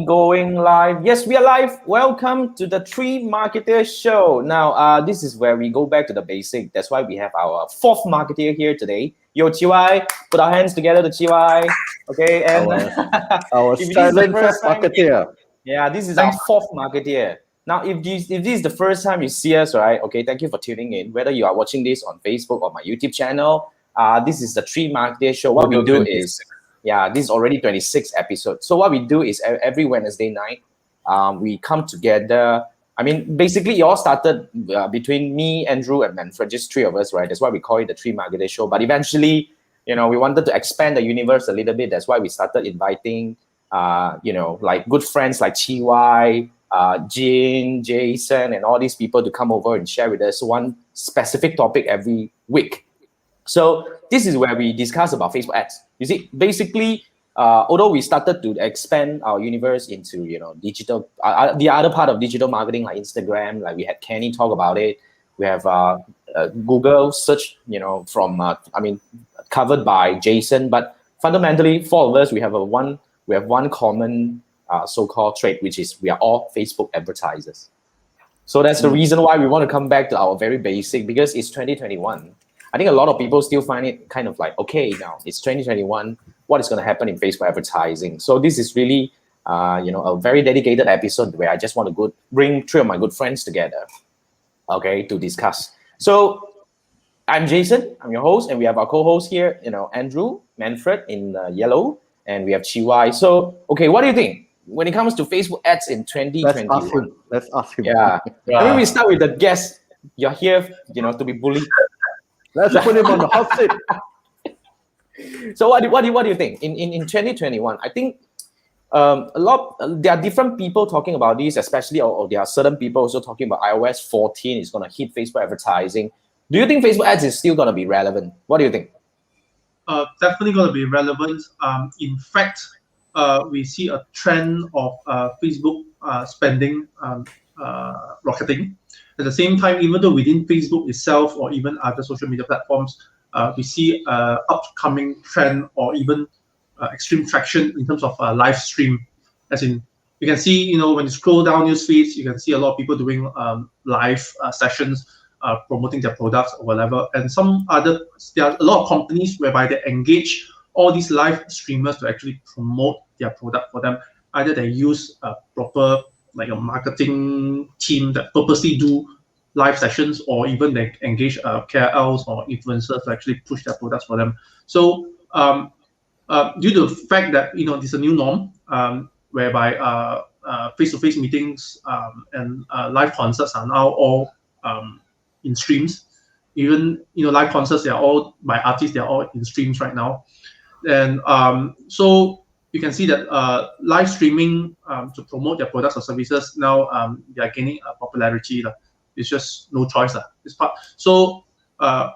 Going live. Yes, we are live. Welcome to the Three Marketeers Show. Now, this is where we go back to the basic. That's why we have our fourth marketeer here today. Yo, Chiwai, put our hands together to Chiwai. Okay, and Our our if this is the silent first fast time, marketeer. yeah, this is our Thanks. fourth marketeer. Now, if this is the first time you see us, right? Okay, thank you for tuning in. Whether you are watching this on Facebook or my YouTube channel, this is the Three Marketeers Show. What we do is yeah, this is already 26th episode. So what we do is every Wednesday night, we come together. I mean, basically, it all started between me, Andrew, and Manfred, just three of us, right? That's why we call it the Three Marketer Show. But eventually, we wanted to expand the universe a little bit. That's why we started inviting, like good friends like Chee, Jin, Jason, and all these people to come over and share with us one specific topic every week. So this is where we discuss about Facebook ads. You see, basically, although we started to expand our universe into digital, the other part of digital marketing like Instagram, like we had Kenny talk about it. We have Google search, covered by Jason. But fundamentally, four of us, we have one common so-called trait, which is we are all Facebook advertisers. So that's the reason why we want to come back to our very basic, because it's 2021. I think a lot of people still find it kind of like, okay, now it's 2021. What is going to happen in Facebook advertising? So this is really, a very dedicated episode where I just want to bring three of my good friends together, okay, to discuss. So I'm Jason. I'm your host, and we have our co-host here, Andrew, Manfred in yellow, and we have Chiwai. So, okay, what do you think when it comes to Facebook ads in 2021? Let's ask him. Yeah. I mean, we start with the guest. You're here, to be bullied. Let's put him on the hot seat. So what do you think in 2021? I think there are different people talking about this, especially or there are certain people also talking about iOS 14 is going to hit Facebook advertising. Do you think Facebook ads is still going to be relevant? What do you think? Definitely going to be relevant. In fact, we see a trend of Facebook spending rocketing. At the same time, even though within Facebook itself or even other social media platforms, we see upcoming trend or even extreme traction in terms of live stream. As in, you can see, when you scroll down news feeds, you can see a lot of people doing live sessions, promoting their products or whatever. And there are a lot of companies whereby they engage all these live streamers to actually promote their product for them. Either they use a proper like a marketing team that purposely do live sessions, or even they engage KOLs or influencers to actually push their products for them. So due to the fact that this is a new norm, whereby face-to-face meetings and live concerts are now all in streams. Even live concerts, they are all by artists, they are all in streams right now. And so you can see that live streaming to promote their products or services now they are gaining popularity. It's just no choice. This part. So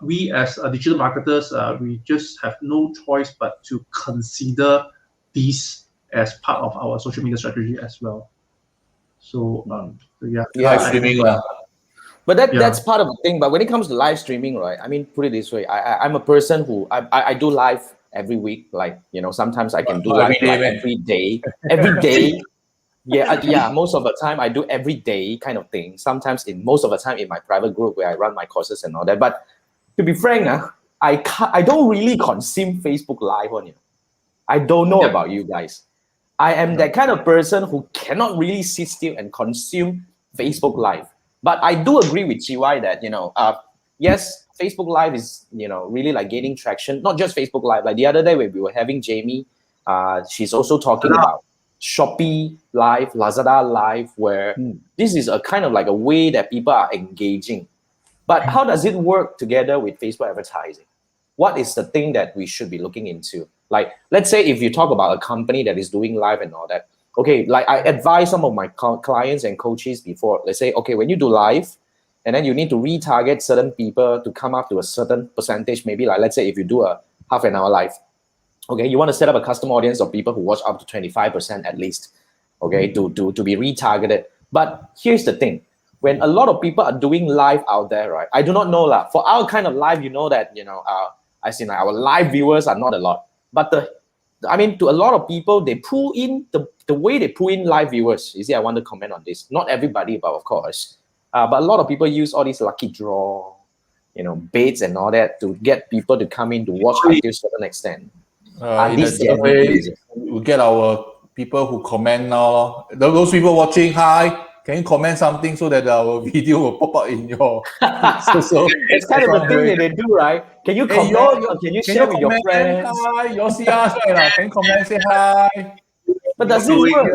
we as digital marketers, we just have no choice but to consider these as part of our social media strategy as well. So yeah, live streaming. But that's part of the thing. But when it comes to live streaming, right? I mean, put it this way: I'm a person who I do live every week. Like sometimes I can do live every day. Every day. Yeah. Most of the time I do every day kind of thing. Sometimes most of the time in my private group where I run my courses and all that. But to be frank, I don't really consume Facebook Live on. I don't know about you guys. I am that kind of person who cannot really sit still and consume Facebook Live. But I do agree with GY that yes, Facebook Live is really like gaining traction. Not just Facebook Live. Like the other day when we were having Jamie, she's also talking about Shopee Live, Lazada Live, where this is a kind of like a way that people are engaging. But how does it work together with Facebook advertising? What is the thing that we should be looking into? Like, let's say if you talk about a company that is doing live and all that, okay, like I advise some of my clients and coaches before, let's say, okay, when you do live, and then you need to retarget certain people to come up to a certain percentage, maybe like, let's say if you do a half an hour live, okay, you want to set up a custom audience of people who watch up to 25% at least, okay, to be retargeted. But here's the thing. When a lot of people are doing live out there, right, I do not know lah. For our kind of live, that, as in like our live viewers are not a lot. But I mean, to a lot of people, they pull in the way they pull in live viewers. You see, I want to comment on this. Not everybody, but of course. But a lot of people use all these lucky draw, baits and all that to get people to come in to watch until a certain extent. In a certain way, we get our people who comment now. Those people watching, hi, can you comment something so that our video will pop up in your... so it's kind of a thing that they do, right? Can you comment? Can you share with your friends? Hi, you see us, right? Can you comment, say hi? But does it work?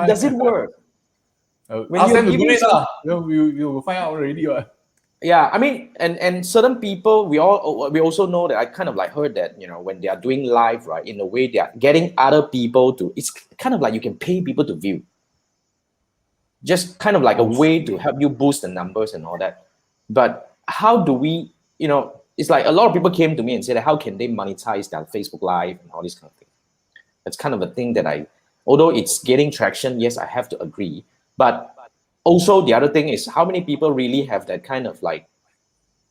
Does it work? Ask them to do it, you will find out already, right? Yeah, I mean, and certain people, we also know that I kind of like heard that, when they are doing live, right, in a way they are getting other people to, it's kind of like you can pay people to view. Just kind of like a way to help you boost the numbers and all that. But how do we, it's like a lot of people came to me and said, how can they monetize their Facebook Live and all this kind of thing? That's kind of a thing that although it's getting traction, yes, I have to agree. But also, the other thing is how many people really have that kind of like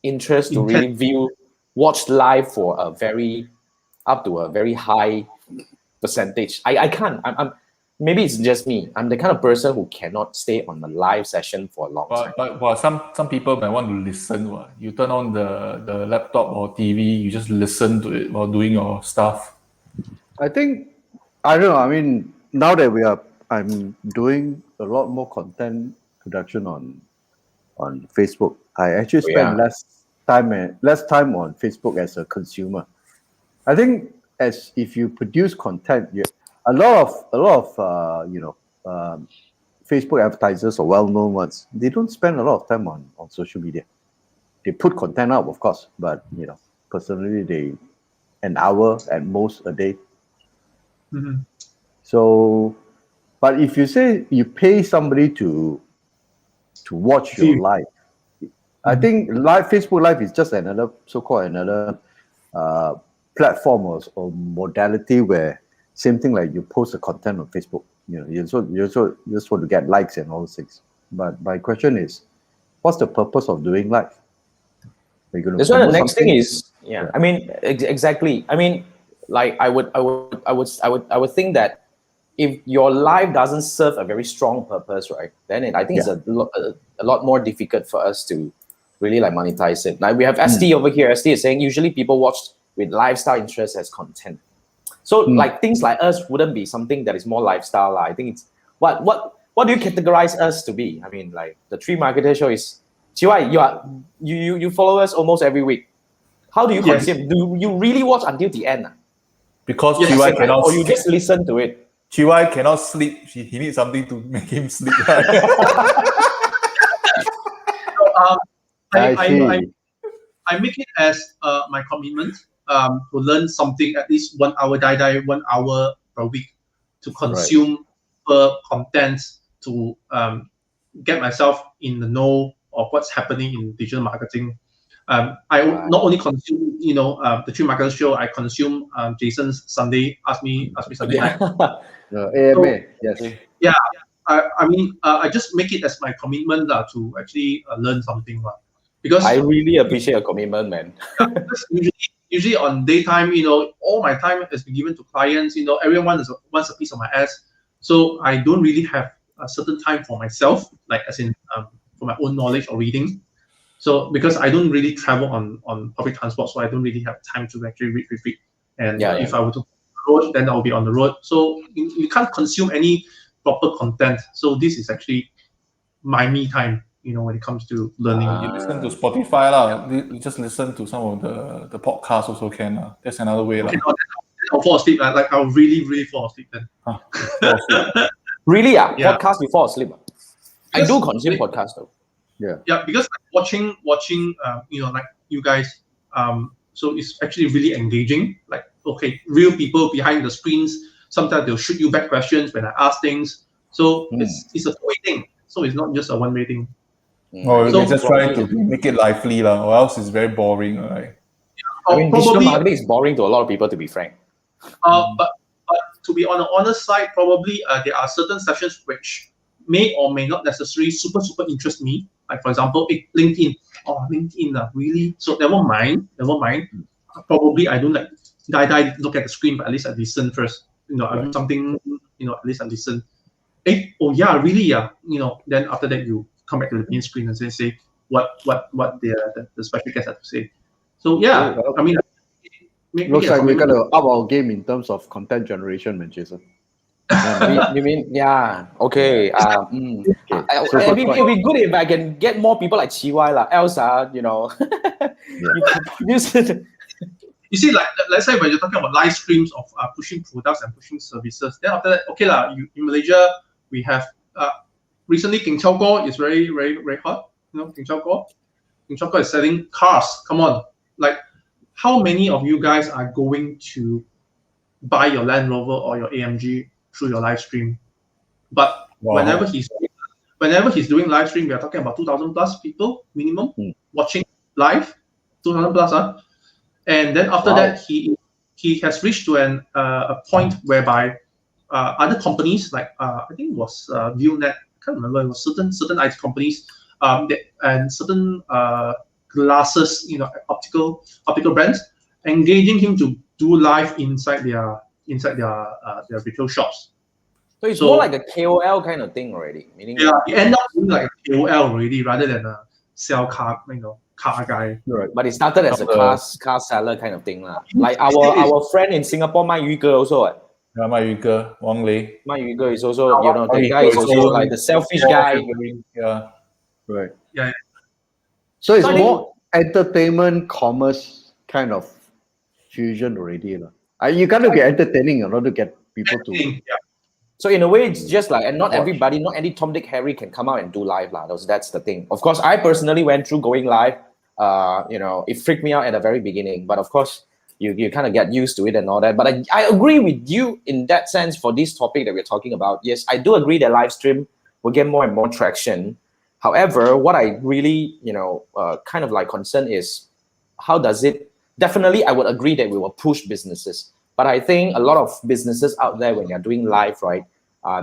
interest to really watch live for up to a very high percentage. I can't. Maybe it's just me. I'm the kind of person who cannot stay on a live session for a long time. But some people might want to listen. You turn on the laptop or TV, you just listen to it while doing your stuff. I think, I don't know. I mean, now that I'm doing a lot more content production on Facebook. I actually spend less time on Facebook as a consumer. I think as if you produce content, a lot of Facebook advertisers or well-known ones, they don't spend a lot of time on social media. They put content up, of course, but personally, they an hour at most a day. Mm-hmm. So, but if you say you pay somebody to watch your live, I think Facebook Live is just another so-called platform or modality where same thing like you post the content on Facebook. You just want to get likes and all those things. But my question is, what's the purpose of doing live? That's why the next thing is, I mean, exactly. I mean, like I would think that if your live doesn't serve a very strong purpose, right, then I think it's a lot more difficult for us to really like monetize it. Like we have ST over here. ST is saying usually people watch with lifestyle interest as content. So like things like us wouldn't be something that is more lifestyle. I think it's what do you categorize us to be? I mean, like the Tree Marketer Show is Chee, you follow us almost every week. How do you consume? Do you really watch until the end? Because Chee cannot, or you just listen to it. Chee cannot sleep. He needs something to make him sleep. I make it as my commitment to learn something at least 1 hour, 1 hour per week to consume content to get myself in the know of what's happening in digital marketing. I not only consume, the Tree Marketer Show. I consume Jason's Sunday. Ask me Sunday night. AMA, yes. Yeah, I mean, I just make it as my commitment to actually learn something. Because I really appreciate your commitment, man. usually on daytime, all my time has been given to clients. Everyone wants a piece of my ass. So I don't really have a certain time for myself, like as in for my own knowledge or reading. So because I don't really travel on public transport, so I don't really have time to actually read. And if I were to road, then I'll be on the road. So you can't consume any proper content. So this is actually my me time, when it comes to learning. You listen to Spotify, you just listen to some of the podcasts also can. That's another way. I'll fall asleep. I'll really, really fall asleep then. Really? Podcast you fall asleep? I do consume podcasts though. Yeah, because watching, like you guys, so it's actually really engaging. Like, okay, real people behind the screens. Sometimes they'll shoot you back questions when I ask things. So it's a two-way thing. So it's not just a one-way thing. We're just trying to make it lively, or else it's very boring, right? I mean, digital marketing is boring to a lot of people, to be frank. But to be on the honest side, probably there are certain sessions which may or may not necessarily super interest me. Like for example, LinkedIn. Oh, LinkedIn, really? So never mind. Probably I don't like look at the screen, but at least I listen first. I do something, at least I listen. Oh yeah, really, yeah. Then after that you come back to the main screen and say what the special guest have to say. So yeah, I mean, looks like we're gonna up our game in terms of content generation, man, Jason. You mean, yeah, okay. It'd be good if I can get more people like Chee lah. Else, you see, like let's say when you're talking about live streams of pushing products and pushing services, then after that, okay lah. In Malaysia, we have recently King Chao Go is very very very hot. King Chao Go is selling cars. Come on, like how many of you guys are going to buy your Land Rover or your AMG through your live stream? But whenever he's doing live stream, we are talking about 2,000 plus people minimum watching live, 2,000 plus. And then after that, he has reached to a point whereby other companies like I think it was ViewNet, I can't remember, it was certain IT companies and certain glasses, optical brands engaging him to do live inside their retail shops. So it's more like a KOL kind of thing already. Meaning you end up doing like a KOL already rather than a sell car, car guy. Right. But it started as a car seller kind of thing lah. Like our friend in Singapore, Mai Yu Ge also. Yeah, Mai Yu Ge, Wang Lei. Mai Yu Ge is also, the guy is also like the selfish guy. Yeah. Right. Yeah. So it's more entertainment, commerce kind of fusion already. You got to be entertaining in order to get people to. Yeah. So in a way, it's just like, and not everybody, not any Tom, Dick, Harry can come out and do live lah. That's the thing. Of course, I personally went through going live. It freaked me out at the very beginning, but of course, you kind of get used to it and all that. But I agree with you in that sense for this topic that we're talking about. Yes, I do agree that live stream will get more and more traction. However, what I really, kind of like concern is how does it? Definitely, I would agree that we will push businesses. But I think a lot of businesses out there, when they're doing live, right,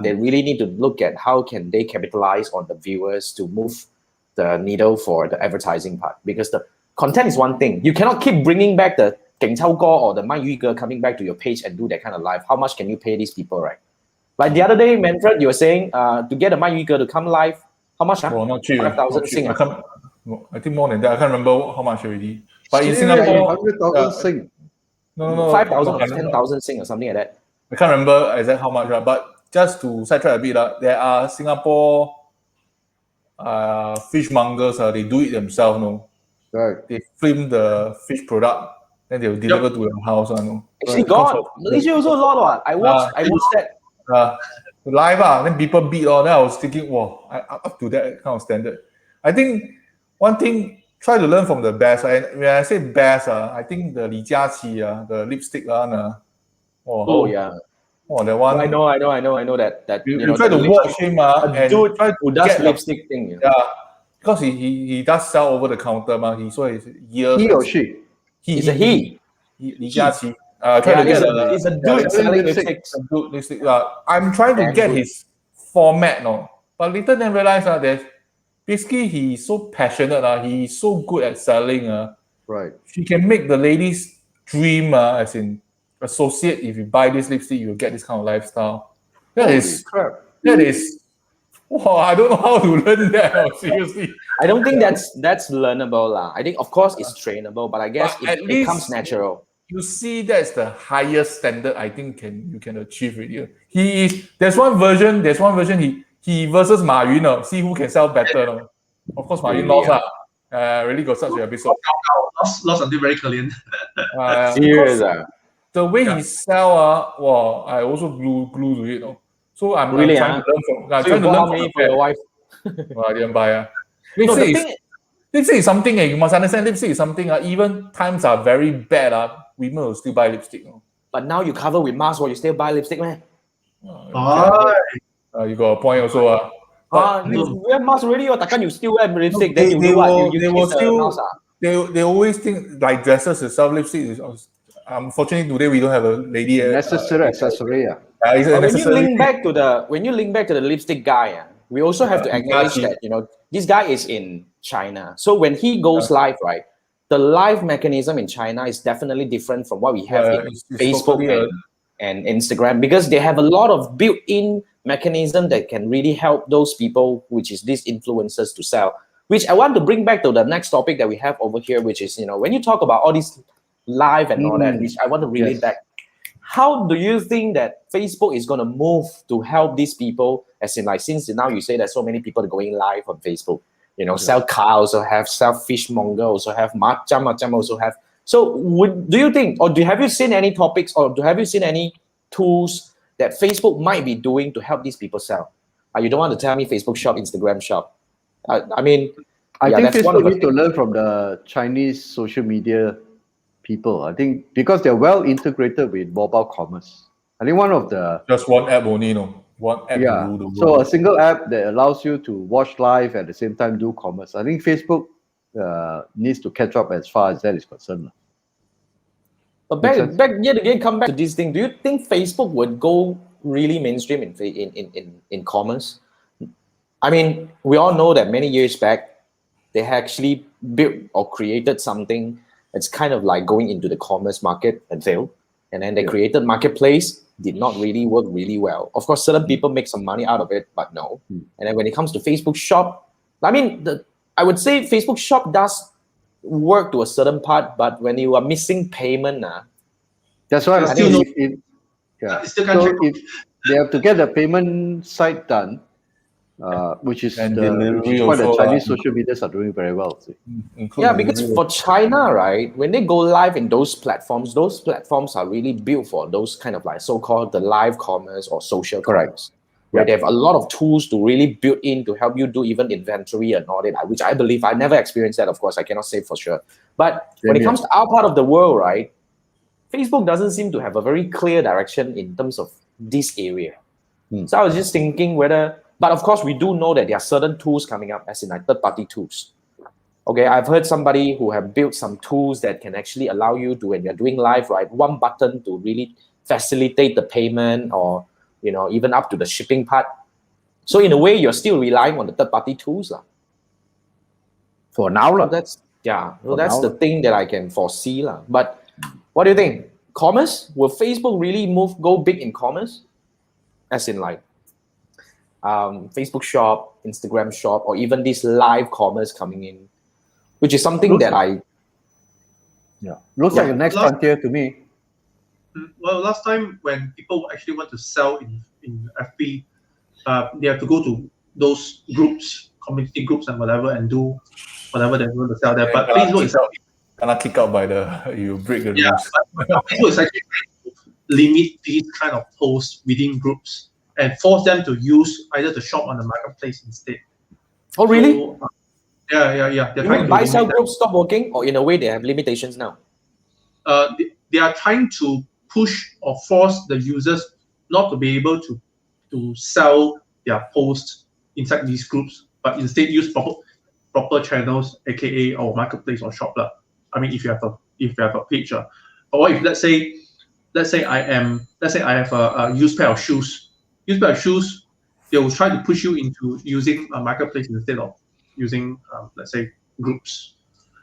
they really need to look at how can they capitalize on the viewers to move the needle for the advertising part. Because the content is one thing. You cannot keep bringing back the Geng Chao Go or the Mai Yu Ge coming back to your page and do that kind of live. How much can you pay these people, right? Like the other day, Manfred, you were saying to get a Mai Yu Ge to come live, how much? Well, not cheap. 5,000 Sing. I think more than that. I can't remember how much already. But in Singapore, 100,000 Sing. No, 5,000 or 10,000 Sing or something like that. I can't remember exactly how much, but just to sidetrack a bit, there are Singapore fishmongers, they do it themselves, no? Right. They film the fish product, then they will deliver to your house. No? Actually, God, Malaysia also a lot. I watched that. Live, then people beat all. Then I was thinking, wow, up to that kind of standard. I think one thing, try to learn from the best. When I say best, I think the Li Jiaqi, the lipstick one. Oh yeah. Oh, that one. I know that. You try to watch him, and dude try to who does get lipstick thing. Yeah, because he does sell over the counter, He so his years. He or she? He's a he. Li Jiaqi. Try to get it's a dude selling lipsticks. Lipstick. I'm trying to get his format, but later then realize that basically he's so passionate, he's so good at selling. Right. He can make the ladies dream, as in associate. If you buy this lipstick, you will get this kind of lifestyle. That is. Wow, I don't know how to learn that. Seriously, I don't think that's learnable, lah. I think of course it's trainable, but I guess it comes natural. You see, that's the highest standard I think you can achieve with you. There's one version. He versus Ma Yun. See who can sell better. Of course, Ma Yun lost. Really got such an episode. Lost until very clean. Serious. The way he sell, wow, I also glue to it. So I'm really trying to learn from. So you bought me for your wife? I didn't buy. Lipstick is something. You must understand. Lipstick is something. Even times are very bad. Women will still buy lipstick. But now you cover with mask, or you still buy lipstick, man? You got a point also. You wear mask already, or takkan you still wear lipstick? They, then they you do will, what? You they will kiss still. mouse, They always think like dresses to sell lipstick. Unfortunately, today we don't have a lady. Necessary accessory. When you link back to the lipstick guy, we also have to acknowledge that this guy is in China. So when he goes live, right, the live mechanism in China is definitely different from what we have in it's Facebook totally and Instagram, because they have a lot of built-in mechanism that can really help those people, which is these influencers, to sell. Which I want to bring back to the next topic that we have over here, which is, when you talk about all these live and all that, which I want to relate back. How do you think that Facebook is going to move to help these people? As in, like, since now you say that so many people are going live on Facebook, sell car also have, sell fishmonger also have, macam also have. So do you think, or have you seen any topics, or have you seen any tools that Facebook might be doing to help these people sell? You don't want to tell me Facebook shop, Instagram shop. I mean, I think that's one Facebook of the need to learn from the Chinese social media people. I think because they're well integrated with mobile commerce. I think one of the just one app only, one app to rule the world. So a single app that allows you to watch live at the same time do commerce. I think Facebook needs to catch up as far as that is concerned. But back yet again, come back to this thing. Do you think Facebook would go really mainstream in commerce? I mean, we all know that many years back, they actually built or created something that's kind of like going into the commerce market and failed. And then they created Marketplace, did not really work really well. Of course, certain people make some money out of it, but no. And then when it comes to Facebook Shop, I mean, I would say Facebook Shop does work to a certain part, but when you are missing payment, that's why I think so if they have to get the payment side done, which is what the Chinese social medias are doing very well. Yeah, because for China, right, when they go live in those platforms are really built for those kind of like so-called the live commerce or social commerce. Where they have a lot of tools to really build in to help you do even inventory and all that, which I believe I never experienced that, of course, I cannot say for sure. But when it comes to our part of the world, right, Facebook doesn't seem to have a very clear direction in terms of this area. So I was just thinking but of course, we do know that there are certain tools coming up, as in like third-party tools. Okay, I've heard somebody who have built some tools that can actually allow you to, when you're doing live, right, one button to really facilitate the payment or, even up to the shipping part. So in a way, you're still relying on the third-party tools. For now. So that's the thing that I can foresee. But what do you think? Commerce? Will Facebook really go big in commerce? As in like Facebook shop, Instagram shop, or even this live commerce coming in, which is something looks like the next frontier to me. Well, last time when people actually want to sell in FB, they have to go to those groups, community groups and whatever, and do whatever they want to sell there. But Facebook is cannot kick out by you break the rules. But Facebook is actually trying to limit these kind of posts within groups and force them to use either to shop on the marketplace instead. Oh, really? So, yeah. They're trying to buy sell groups stop working, or in a way they have limitations now? They are trying to push or force the users not to be able to sell their posts inside these groups, but instead use proper channels, aka or marketplace or shop. I mean, if you have a page, or if let's say I have a used pair of shoes. Used pair of shoes, they will try to push you into using a marketplace instead of using let's say groups,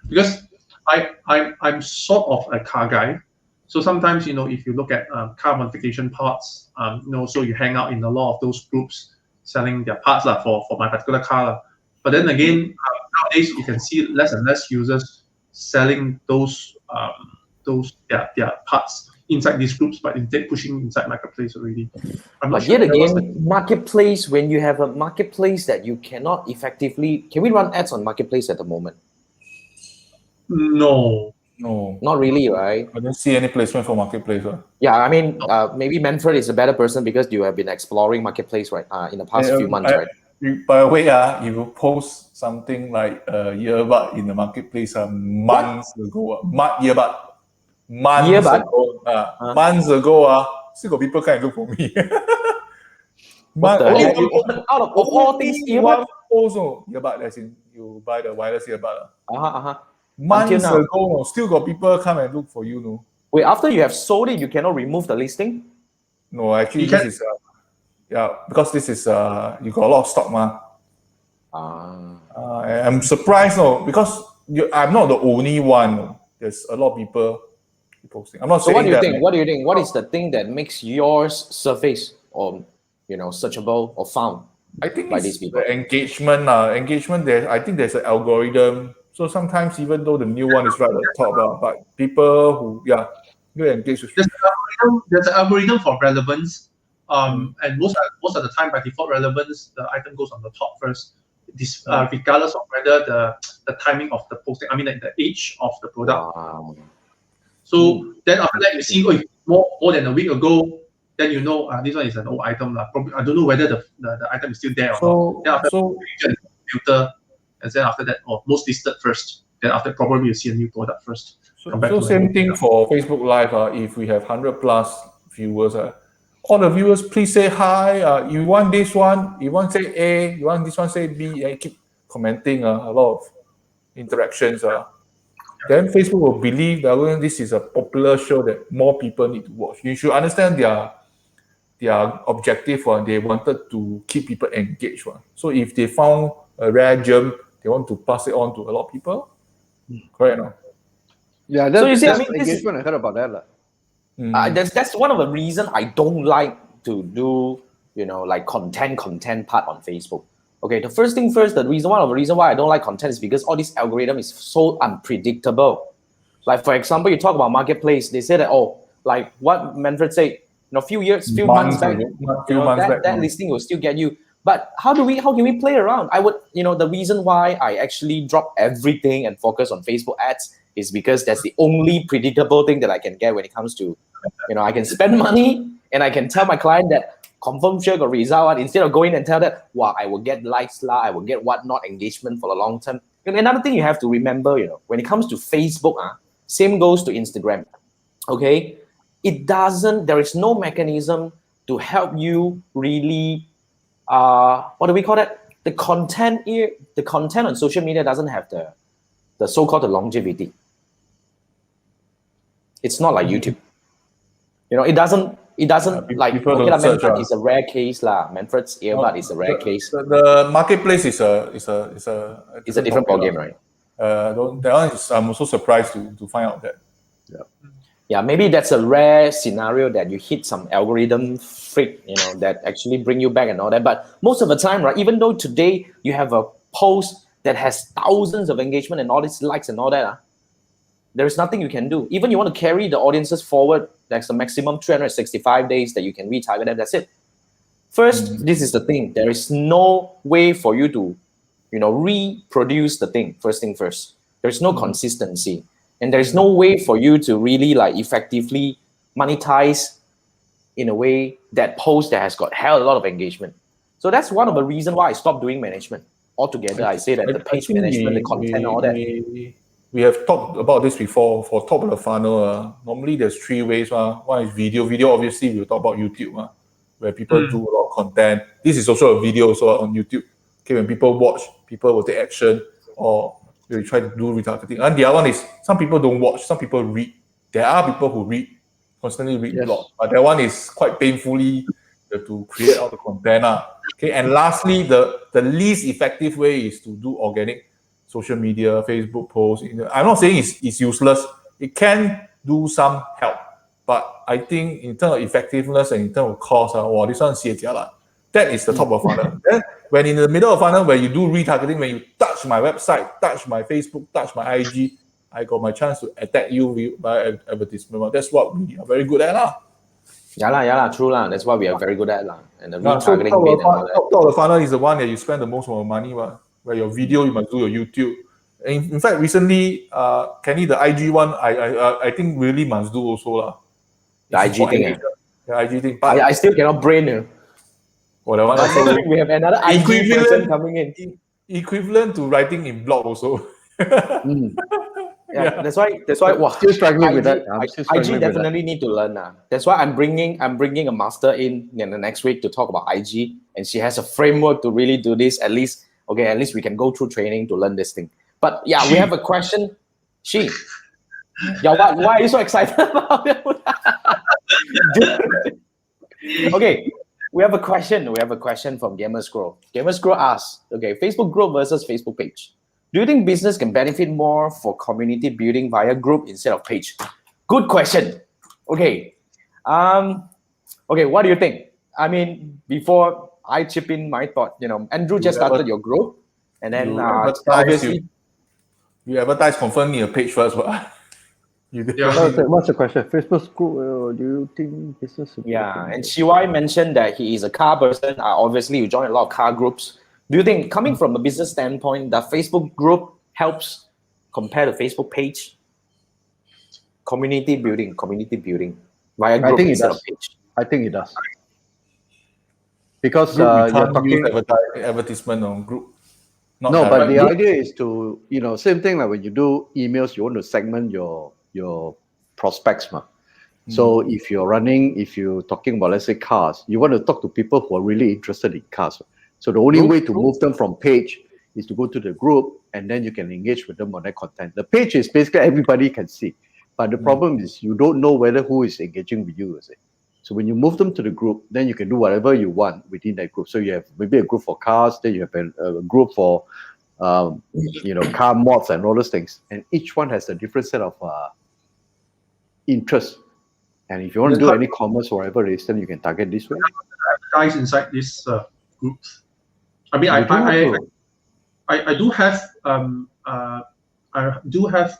because I'm sort of a car guy. So sometimes, if you look at car modification parts, so you hang out in a lot of those groups selling their parts for my particular car. But then again, nowadays you can see less and less users selling those their parts inside these groups, but instead pushing inside marketplace already. But yet again, marketplace, when you have a marketplace that you cannot effectively, can we run ads on marketplace at the moment? No, not really, right? I don't see any placement for marketplace. Yeah, I mean, maybe Manfred is a better person because you have been exploring marketplace, right? In the past few months, right? By the way, if you post something like earbud in the marketplace months ago, months ago, still got people come and look for me. Out of all things, earbud also earbud, as in you buy the wireless earbud. Months ago, still got people come and look for you. No. Wait, after you have sold it, you cannot remove the listing? No, actually, this is because this is you got a lot of stock, I'm surprised, because I'm not the only one. There's a lot of people posting. I'm not So saying what do you that. think? What do you think? What is the thing that makes yours surface or searchable or found I think by it's these people? the engagement. Engagement. I think there's an algorithm. So sometimes, even though the new one is right at the top, but people who get engaged with. There's an algorithm for relevance. And most of the time, by default, relevance, the item goes on the top first, regardless of whether the timing of the posting, I mean, like the age of the product. Wow. So then after that, you see, more than a week ago, then you know this one is an old item. Probably, I don't know whether the item is still there or not. Then after that, filter, and then after that, most listed first. Then after, probably you see a new product first. So same thing for Facebook Live. If we have 100 plus viewers, all the viewers, please say hi. You want this one? You want say A? You want this one say B? And keep commenting. A lot of interactions. Then Facebook will believe that this is a popular show that more people need to watch. You should understand their objective. They wanted to keep people engaged. So if they found a rare gem, they want to pass it on to a lot of people. Correct? No? Yeah, So you see, I mean, engagement. I heard about that. That's one of the reasons I don't like to do, like content part on Facebook. Okay, the first thing first, one of the reasons why I don't like content is because all this algorithm is so unpredictable. Like, for example, you talk about Marketplace, they say that, like what Manfred said, few months back, that listing will still get you. But how can we play around? I would, the reason why I actually drop everything and focus on Facebook ads is because that's the only predictable thing that I can get when it comes to, I can spend money and I can tell my client that confirm sure got result, instead of going and tell that, wow, I will get likes, I will get whatnot engagement for the long term. And another thing you have to remember, when it comes to Facebook, same goes to Instagram. Okay, there is no mechanism to help you really, what do we call it? The content on social media doesn't have the so-called longevity. It's not like YouTube. It doesn't like, okay, Manfred is a rare case lah. Manfred's earbud is a rare case. The Marketplace is a different ballgame, right? That one is, I'm also surprised to find out that. Yeah, maybe that's a rare scenario that you hit some algorithm freak, that actually bring you back and all that. But most of the time, right, even though today you have a post that has thousands of engagement and all these likes and all that, there is nothing you can do. Even you want to carry the audiences forward, that's the maximum 365 days that you can retarget them. That's it. First, this is the thing. There is no way for you to, reproduce the thing. First thing first. There's no consistency. And there's no way for you to really effectively monetize in a way that post that has got hell a lot of engagement. So that's one of the reasons why I stopped doing management altogether. I say that the page management, the content, all that. We have talked about this before. For top of the funnel, normally there's 3 ways. One is video. Video, obviously, we'll talk about YouTube, where people do a lot of content. This is also a video on YouTube. Okay, when people watch, people will take action or we try to do retargeting. And the other one is some people don't watch, some people read. There are people who constantly read a lot. But that one is quite painfully you have to create all the content. Okay, and lastly, the least effective way is to do organic social media, Facebook posts. I'm not saying it's useless. It can do some help. But I think in terms of effectiveness and in terms of cost, this one that is the top of funnel. Then when in the middle of funnel, where you do retargeting, when you touch my website, touch my Facebook, touch my IG, I got my chance to attack you by advertisement. That's what we are very good at. Yeah, true lah. That's what we are very good at lah. And the retargeting bit and all that. Top of the funnel is the one that you spend the most of the money. Where your video, you must do your YouTube. In fact, recently, Kenny, the IG one, I think really must do also lah. The IG thing. The IG thing. But I still cannot brain. We have another IG person coming in. Equivalent to writing in blog also. Yeah, that's why. Wow, still struggling with that. IG definitely need to learn. That's why I'm bringing a master in the next week to talk about IG, and she has a framework to really do this. At least we can go through training to learn this thing. But yeah, we have a question. Chee, why are you so excited about it? Okay, we have a question. We have a question from Gamer Scroll. Gamer Scroll asks, okay, Facebook group versus Facebook page. Do you think business can benefit more for community building via group instead of page? Good question. Okay. Okay, what do you think? I mean, before I chip in my thought, Andrew just started your group, and then obviously you advertise, confirm me a page first, but What's the question? Facebook group, do you think business? Yeah, and Chee mentioned that he is a car person. Obviously, you join a lot of car groups. Do you think, coming from a business standpoint, the Facebook group helps compare the Facebook page? Community building via group instead of page. I think it does. Because you're talking advertisement on group. But the idea is to, same thing like when you do emails, you want to segment your prospects. So if you're talking about, let's say, cars, you want to talk to people who are really interested in cars. So the only way to move them from page is to go to the group, and then you can engage with them on that content. The page is basically everybody can see. But the problem is you don't know who is engaging with you. So when you move them to the group, then you can do whatever you want within that group. So you have maybe a group for cars, then you have a group for car mods and all those things. And each one has a different set of interests. And if you want to do any commerce or whatever it is, then you can target this way. Guys inside this group. I mean, I do have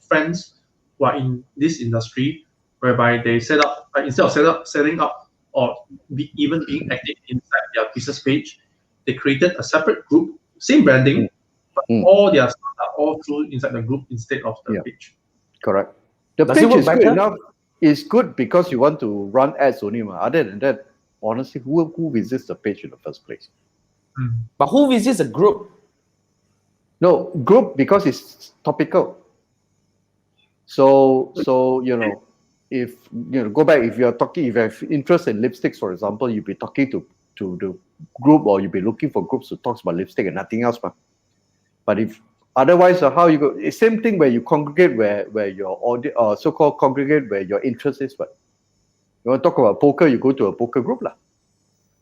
friends who are in this industry, whereby they set up instead of setting up or even being active inside their business page, they created a separate group, same branding, but all their stuff are all through inside the group instead of the page. Correct. The page is good enough. It's good because you want to run ads only. Other than that, honestly, who visits the page in the first place? But who visits a group? No, group because it's topical. So if go back, if you have interest in lipsticks, for example, you'll be talking to the group, or you'll be looking for groups who talks about lipstick and nothing else. But if otherwise, how you go? It's same thing where you congregate where your audience, so-called congregate where your interest is. But you want to talk about poker, you go to a poker group lah.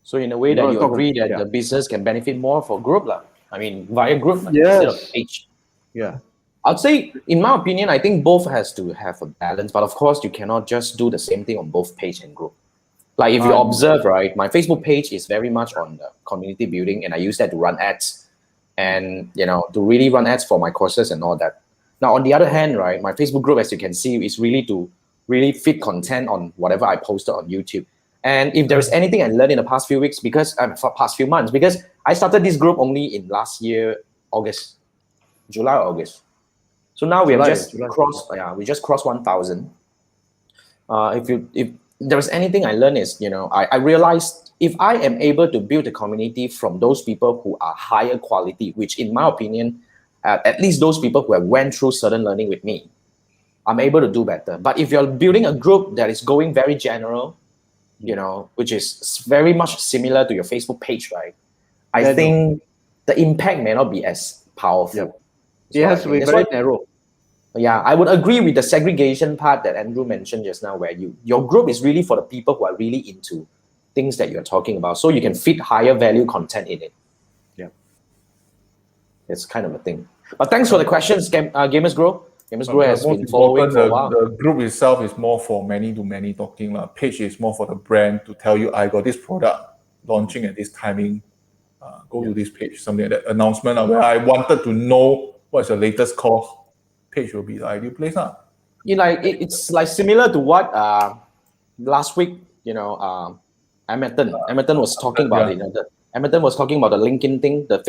So in a way that you agree that the business can benefit more for group lah. I mean, via group instead of page. Yeah. I'd say, in my opinion, I think both has to have a balance. But of course, you cannot just do the same thing on both page and group. Like if you observe, right, my Facebook page is very much on the community building, and I use that to run ads and, to really run ads for my courses and all that. Now, on the other hand, right, my Facebook group, as you can see, is really to fit content on whatever I posted on YouTube. And if there's anything I learned in the past few weeks, past few months, because I started this group only in last year, July or August. So now we have just crossed 1,000. If there's anything I learned is, I realized if I am able to build a community from those people who are higher quality, which in my opinion, at least those people who have went through certain learning with me, I'm able to do better. But if you're building a group that is going very general, which is very much similar to your Facebook page, right? I think the impact may not be as powerful. Yep. It has to be very narrow. Yeah, I would agree with the segregation part that Andrew mentioned just now, where your group is really for the people who are really into things that you're talking about, so you can fit higher value content in it. Yeah, it's kind of a thing. But thanks for the questions, Gamers Grow. Gamers Grow has been following for a while. The group itself is more for many to many talking. Page is more for the brand to tell you, I got this product launching at this timing. Go to this page, something like that. Announcement where I wanted to know what's the latest course. Page will be the ideal place. It's like similar to what last week, Emerton was talking about it. Emerton was talking about the LinkedIn thing, the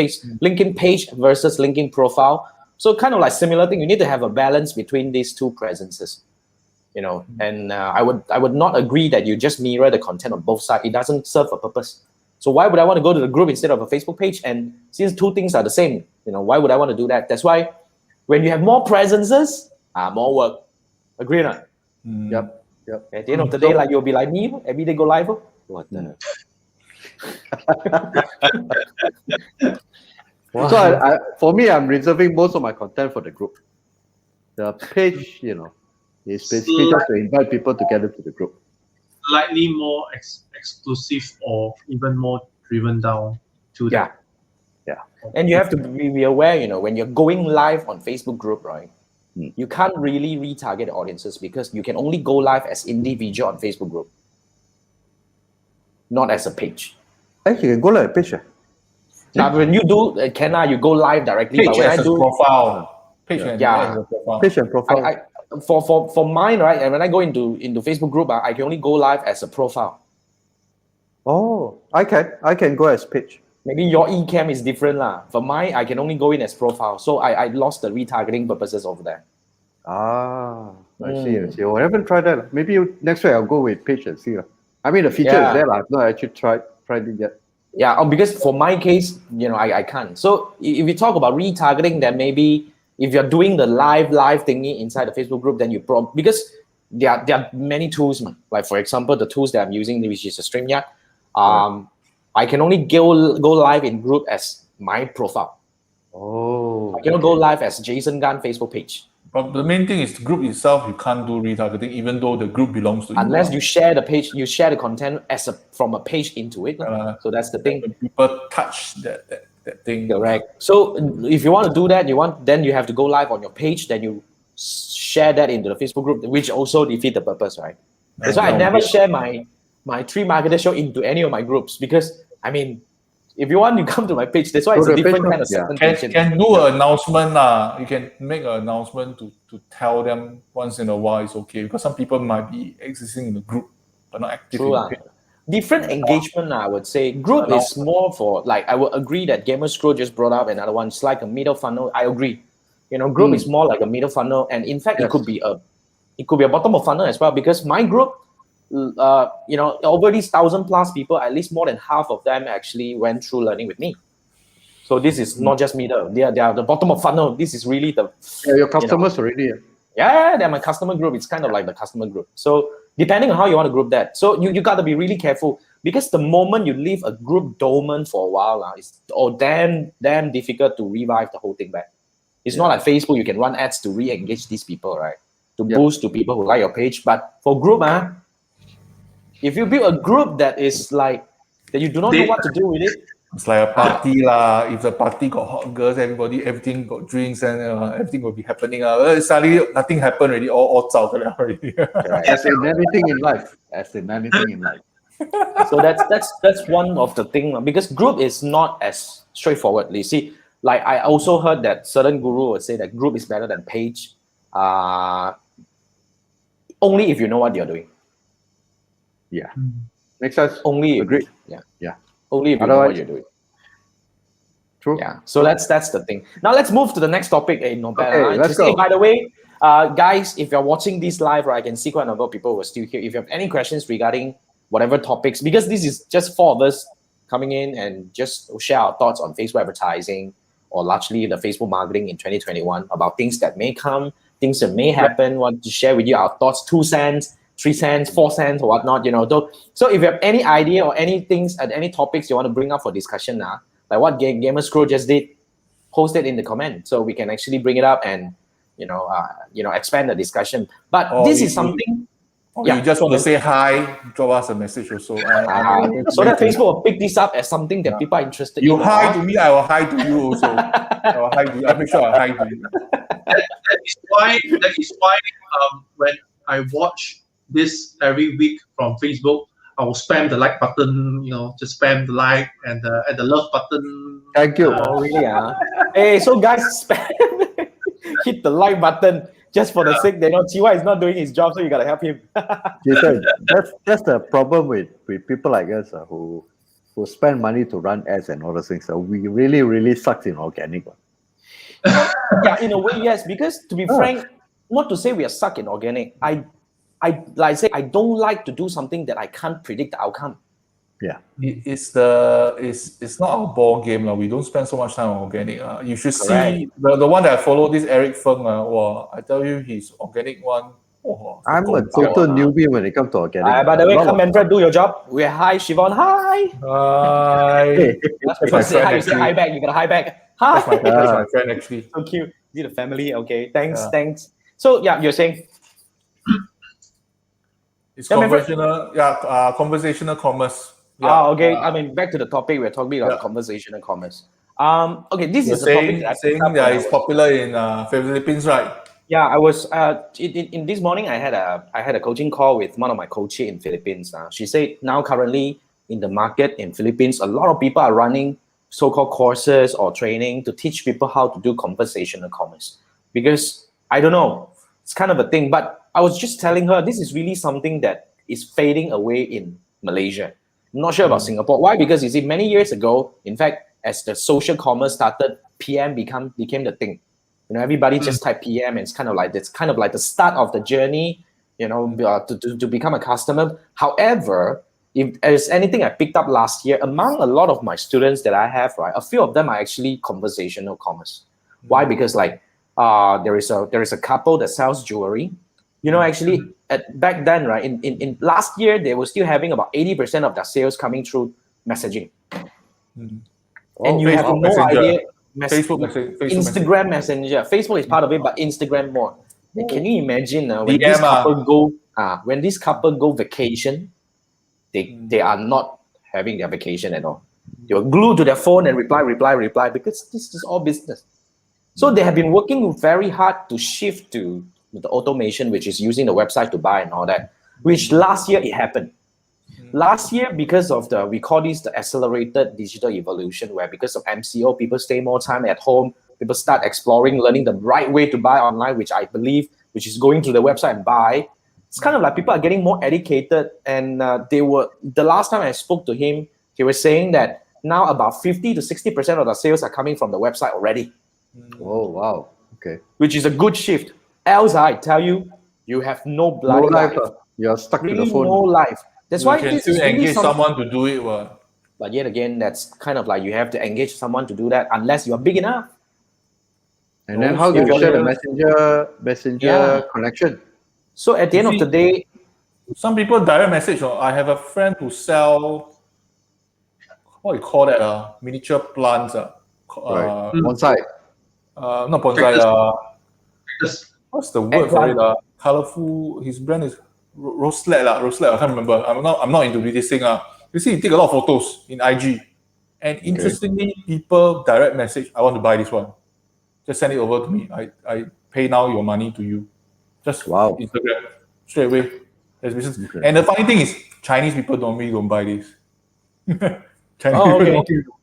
LinkedIn page versus LinkedIn profile. So kind of like similar thing. You need to have a balance between these two presences, And I would not agree that you just mirror the content on both sides. It doesn't serve a purpose. So why would I want to go to the group instead of a Facebook page? And since two things are the same, why would I want to do that? That's why when you have more presences, more work. Agree or not? Yep. At the end of the day, you'll be like me, every day go live. What the? Wow. So for me, I'm reserving most of my content for the group. The page, is basically just to invite people together to the group. Slightly more exclusive or even more driven down to that. Yeah. And you have to be aware, when you're going live on Facebook group, right? You can't really retarget audiences because you can only go live as individual on Facebook group, not as a page. You can go like a page. Now, when you do, you go live directly. Page but when as I a do, profile. Page as a profile. Page and profile. for mine, right? And when I go into Facebook group, I can only go live as a profile. Oh, I can go as page. Maybe your eCam is different lah. For mine, I can only go in as profile. So I lost the retargeting purposes over there. I see. Oh, I haven't tried that. Maybe next week I'll go with page and see. I mean, the feature is there. I've not actually tried it yet. Yeah, because for my case, I can't. So if you talk about retargeting, then maybe if you're doing the live thingy inside the Facebook group, then because there are many tools, man. Like for example, the tools that I'm using, which is a StreamYard, I can only go live in group as my profile. Oh, I cannot go live as Jason Gunn Facebook page. But the main thing is the group itself, you can't do retargeting, even though the group belongs to you. Unless you share the page, you share the content from a page into it. So that's the thing. When people touch that thing. Correct. So if you want to do that, then you have to go live on your page, then you share that into the Facebook group, which also defeat the purpose, right? That's why I never share my 3 Marketer show into any of my groups because, I mean, if you want, you come to my page. That's why it's a different kind of segmentation. Can do an announcement. You can make an announcement to tell them once in a while it's okay because some people might be existing in the group but not active in the page. Different engagement, I would say. Group is more for, like, I would agree that Gamer Scroll just brought up another one. It's like a middle funnel. I agree. Group is more like a middle funnel. And in fact, it could be a bottom of funnel as well because my group, over these 1,000+ people, at least more than half of them actually went through learning with me. So this is not just middle. They are the bottom of funnel. This is really your customers already. Yeah, they're my customer group. It's kind of like the customer group. So depending on how you want to group that. So you got to be really careful because the moment you leave a group dormant for a while, it's damn difficult to revive the whole thing back. It's not like Facebook, you can run ads to re-engage these people, right? To boost to people who like your page. But for group, if you build a group that is like, that you do not know what to do with it. It's like a party lah. If the party got hot girls, everything got drinks and everything will be happening. Suddenly nothing happened already. All out already. As in anything in life. So that's one of the thing because group is not as straightforward. You see, like I also heard that certain guru would say that group is better than page. Only if you know what you're doing. Yeah. Makes sense. Only agree. Yeah. Only if you know what you're doing. True. Yeah. So that's the thing. Now let's move to the next topic. Let's go. By the way, guys, if you're watching this live, right, I can see quite a number of people who are still here. If you have any questions regarding whatever topics, because this is just 4 of us coming in and just share our thoughts on Facebook advertising or largely the Facebook marketing in 2021 about things that may come, things that may happen. Want to share with you our thoughts, 2 cents. 3 cents, 4 cents, or whatnot, So if you have any idea or any things and any topics you want to bring up for discussion now, like what Gamer Scroll just did, post it in the comment so we can actually bring it up and expand the discussion. But this is something. You just want to say hi, drop us a message also. So that Facebook will pick this up as something that people are interested in. You hi to me, I will hi to you also. I will hi to you. I make sure I hi to you. That is why when I watch this every week from Facebook, I will spam the like button, just spam the like and the love button. Thank you. Really? Hey, so guys, spam, hit the like button just for the sake that Chiwa is not doing his job, so you gotta help him. Jason, that's the problem with people like us who spend money to run ads and all those things. So we really suck in organic. Yeah, in a way, yes. Because to be frank, not to say we are stuck in organic. I don't like to do something that I can't predict the outcome. Yeah, it's not our ball game. We don't spend so much time on organic. You should see the one that I follow, this Eric Feng. I tell you, his organic one. I'm a total newbie when it comes to organic. By the way, come Manfred, do your job. We're hi, Siobhan. Hi. Hi. That's say hi. You say hi back. You gotta hi back. Hi. That's my friend actually. So cute. See the family. Okay. Thanks. So yeah, you're saying. It's conversational, conversational commerce. Okay. I mean, back to the topic, we're talking about conversational commerce. Okay, this You're is a topic saying that it's popular in Philippines, right? Yeah, I was in this morning. I had a coaching call with one of my coaches in Philippines. She said now currently in the market in Philippines, a lot of people are running so-called courses or training to teach people how to do conversational commerce. Because I don't know, it's kind of a thing. But I was just telling her this is really something that is fading away in Malaysia. I'm not sure about Singapore. Why? Because you see, many years ago, in fact, as the social commerce started, PM became the thing. Everybody just type PM, and it's kind of like the start of the journey, to become a customer. However, if there's anything I picked up last year, among a lot of my students that I have, right, a few of them are actually conversational commerce. Why? Because there is a couple that sells jewelry. Actually, back then, right, in last year, they were still having about 80% of their sales coming through messaging. And you have no idea. Instagram Messenger. Facebook is part of it, but Instagram more. And can you imagine when this couple go vacation, they are not having their vacation at all. They were glued to their phone and reply because this is all business. So they have been working very hard to shift to the automation, which is using the website to buy and all that, which last year it happened. Last year, because of we call this the accelerated digital evolution, where because of MCO, people stay more time at home, people start exploring, learning the right way to buy online, which I believe, which is going to the website and buy. It's kind of like people are getting more educated, and the last time I spoke to him, he was saying that now about 50 to 60% of the sales are coming from the website already. Oh, wow. Okay. Which is a good shift. Else, I tell you, you have no bloody life. You're stuck really to the phone. No life. That's why you can this still is really engage someone to do it. But yet again, that's kind of like you have to engage someone to do that unless you are big enough. And then how do you share the messenger connection? So at the end of the day, some people direct message. I have a friend who sell what you call that miniature plants. Bonsai. Not bonsai. What's the word for it? Colorful. His brand is Roselet. I can't remember. I'm not into this thing. You see, he take a lot of photos in IG, and interestingly, people direct message. I want to buy this one. Just send it over to me. I pay now your money to you. Just Instagram straight away. There's business. Okay. And the funny thing is, Chinese people don't buy this. Chinese people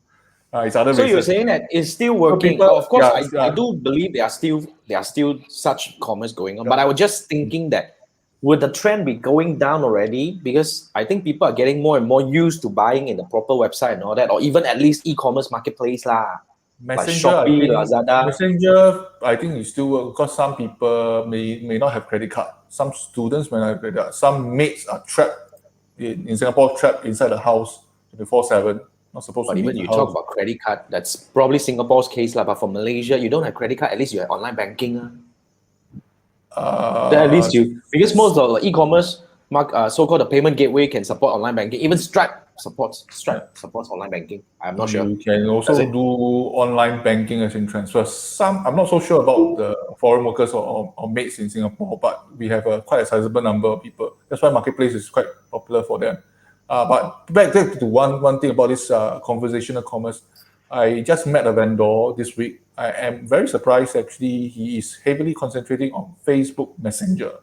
it's other so races. You're saying that it's still working. People, of course, I do believe there are still such commerce going on. But I was just thinking that would the trend be going down already? Because I think people are getting more and more used to buying in the proper website and all that, or even at least e-commerce marketplace lah. Messenger, like Shopee, Lazada. Messenger, I think it still work because some people may not have credit card. Some students may not have credit card. Some mates are trapped in Singapore, trapped inside the house 24/7. Not supposed to. But even you talk about credit card, that's probably Singapore's case lah. But for Malaysia, you don't have credit card. At least you have online banking. At least because most of the e-commerce, so-called the payment gateway can support online banking. Even Stripe supports online banking. I'm not sure. You can also do online banking as in transfer. I'm not so sure about the foreign workers or mates in Singapore, but we have quite a sizable number of people. That's why marketplace is quite popular for them. But back to one thing about this conversational commerce. I just met a vendor this week. I am very surprised actually. He is heavily concentrating on Facebook Messenger.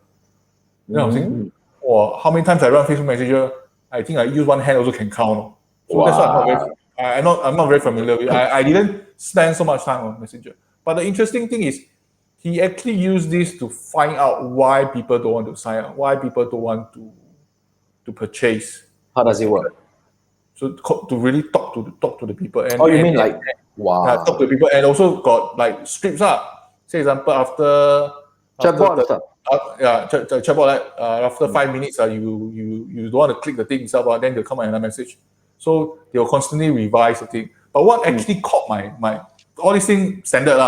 You know what I'm saying? Or how many times I run Facebook Messenger? I think I use one hand also can count. So that's why I'm not very familiar with. I didn't spend so much time on Messenger. But the interesting thing is, he actually used this to find out why people don't want to sign up, why people don't want to purchase. How does it work? So to really talk to the people. And, you mean wow. Talk to people and also got like scripts up. Say example after chatbot stuff. Chatbot after 5 minutes you don't want to click the thing itself, then they'll come another message. So they'll constantly revise the thing. But what actually caught my all these things standard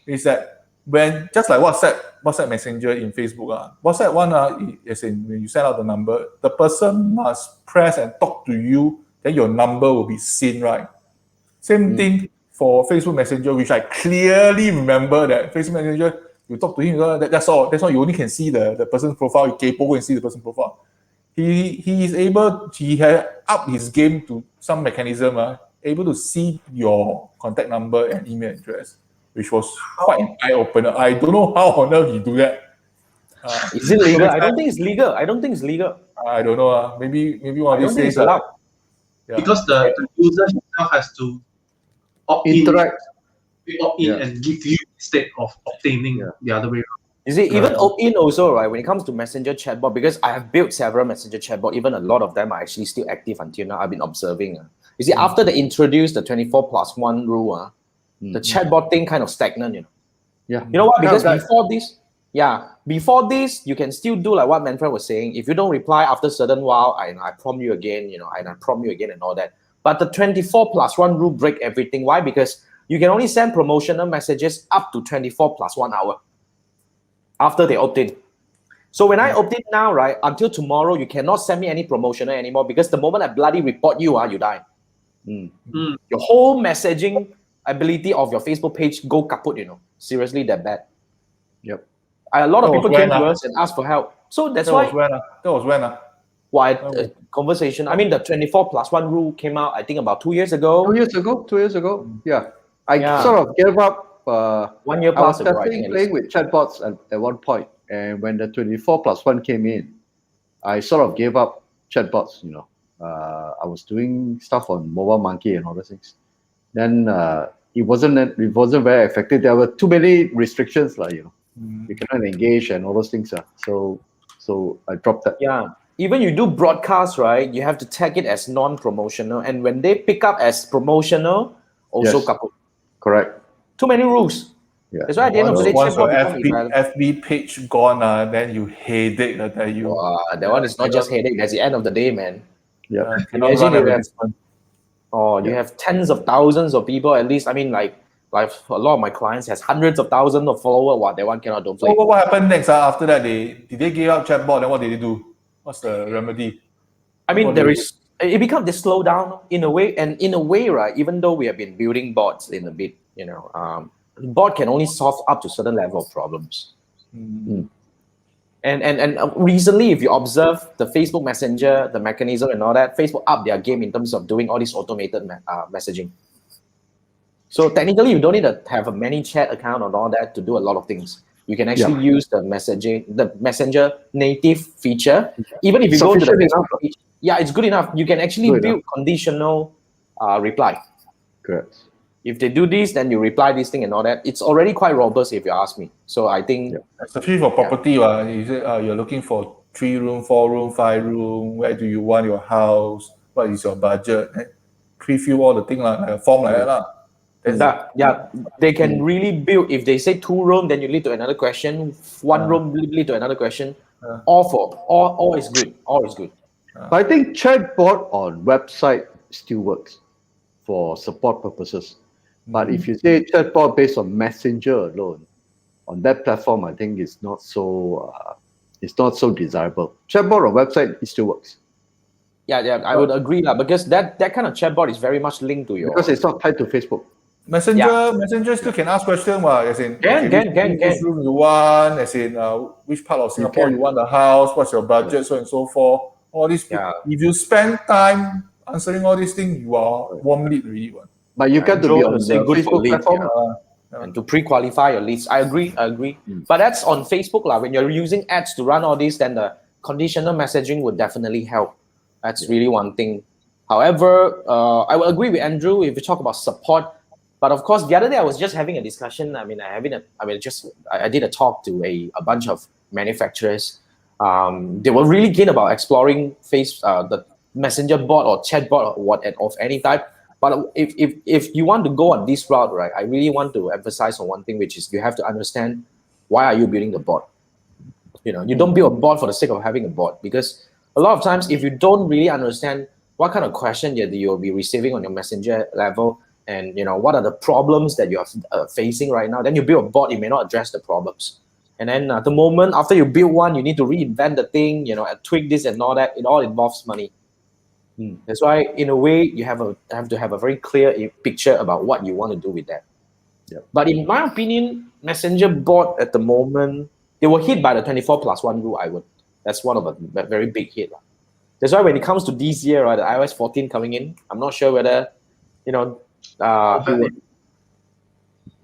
is that when just like WhatsApp Messenger in Facebook WhatsApp one as in when you send out the number, the person must press and talk to you, then your number will be seen, right? Same thing for Facebook Messenger, which I clearly remember that Facebook Messenger, you talk to him, that's all. You only can see the person's profile. You go and see the person's profile. He has upped his game to some mechanism. able to see your contact number and email address, which was quite an eye opener. I don't know how on earth he do that. Is it legal? I don't think it's legal. I don't think it's legal. I don't know. Maybe one I of don't these think days. it's allowed. Yeah. Because the user himself has to opt in, Interact. and give you instead of obtaining the other way around. You see, even opt-in also, right, when it comes to messenger chatbot, because I have built several messenger chatbot, even a lot of them are actually still active until now. I've been observing. You see, after they introduced the 24+1 rule, the chatbot thing kind of stagnant, Yeah. You know what? Because before this, you can still do like what Manfred was saying. If you don't reply after a certain while, I prompt you again, and I prompt you again and all that. But the 24+1 rule break everything. Why? Because you can only send promotional messages up to 24+1 hour after they opt in. So when I opt in now, right, until tomorrow, you cannot send me any promotional anymore because the moment I bloody report you, you die. Your whole messaging ability of your Facebook page go kaput, Seriously, that bad. Yep. A lot of people came to us and asked for help. So that's why. That was when? Why conversation? I mean, the 24+1 rule came out, I think, about 2 years ago. 2 years ago. Yeah. I sort of gave up. 1 year I was plus ago, I think. playing with chatbots at one point, and when the 24+1 came in, I sort of gave up chatbots. I was doing stuff on Mobile Monkey and all those things. Then it wasn't very effective. There were too many restrictions, you cannot engage and all those things. So I dropped that. Yeah. Even you do broadcast, right? You have to tag it as non-promotional, and when they pick up as promotional, also kaput. Correct. Too many rules. Yeah. That's why at the end of the day, once your chatbot FB page gone, then you headache. I tell you. That one is not just headache. That's the end of the day, man. Yeah. Imagine you have tens of thousands of people. At least, I mean, like a lot of my clients has hundreds of thousands of followers. That one cannot don't play. So what happened next? After that, did they give up chatbot? Then what did they do? What's the remedy? I mean, they slow down in a way, and in a way, right? Even though we have been building bots in a bit, bot can only solve up to a certain level of problems. And recently, if you observe the Facebook Messenger, the mechanism and all that, Facebook upped their game in terms of doing all this automated messaging. So technically, you don't need to have a ManyChat account and all that to do a lot of things. You can actually use the Messenger native feature. Even if you go to the Facebook page, it's good enough. You can actually build conditional reply. Correct. If they do this, then you reply this thing and all that. It's already quite robust if you ask me. So I think... Especially for property, you say, you're looking for 3 room, 4 room, 5 room. Where do you want your house? What is your budget? Preview all the things like a form like that. They can really build. If they say 2 room, then you lead to another question. 1 room lead to another question. All is good. All is good. But I think chatbot on website still works for support purposes. But if you say chatbot based on Messenger alone, on that platform, I think it's not so desirable. Chatbot on website, it still works. I would agree because that kind of chatbot is very much linked to your... Because it's not tied to Facebook. Messenger still can ask questions. As in, which room you want? As in, which part of Singapore you want the house? What's your budget? So and so forth. All this. If you spend time answering all these things, you are warm lead really. But you got to be on the Facebook platform. And to pre-qualify your leads. I agree. But that's on Facebook. When you're using ads to run all this, then the conditional messaging would definitely help. That's really one thing. However, I will agree with Andrew if we talk about support. But of course, the other day I was just having a discussion. I did a talk to a bunch of manufacturers. They were really keen about exploring the messenger bot or chat bot or of any type. But if you want to go on this route, right, I really want to emphasize on one thing, which is you have to understand why are you building the bot. You don't build a bot for the sake of having a bot, because a lot of times if you don't really understand what kind of question you'll be receiving on your messenger level, and what are the problems that you are facing right now, then you build a bot, it may not address the problems. And then at the moment after you build one, you need to reinvent the thing, and tweak this and all that. It all involves money. That's why, in a way, you have to have a very clear picture about what you want to do with that. But in my opinion, messenger bot at the moment, they were hit by the 24+1 rule. That's one of a very big hit. That's why when it comes to this year, right, the iOS 14 coming in, I'm not sure whether you know,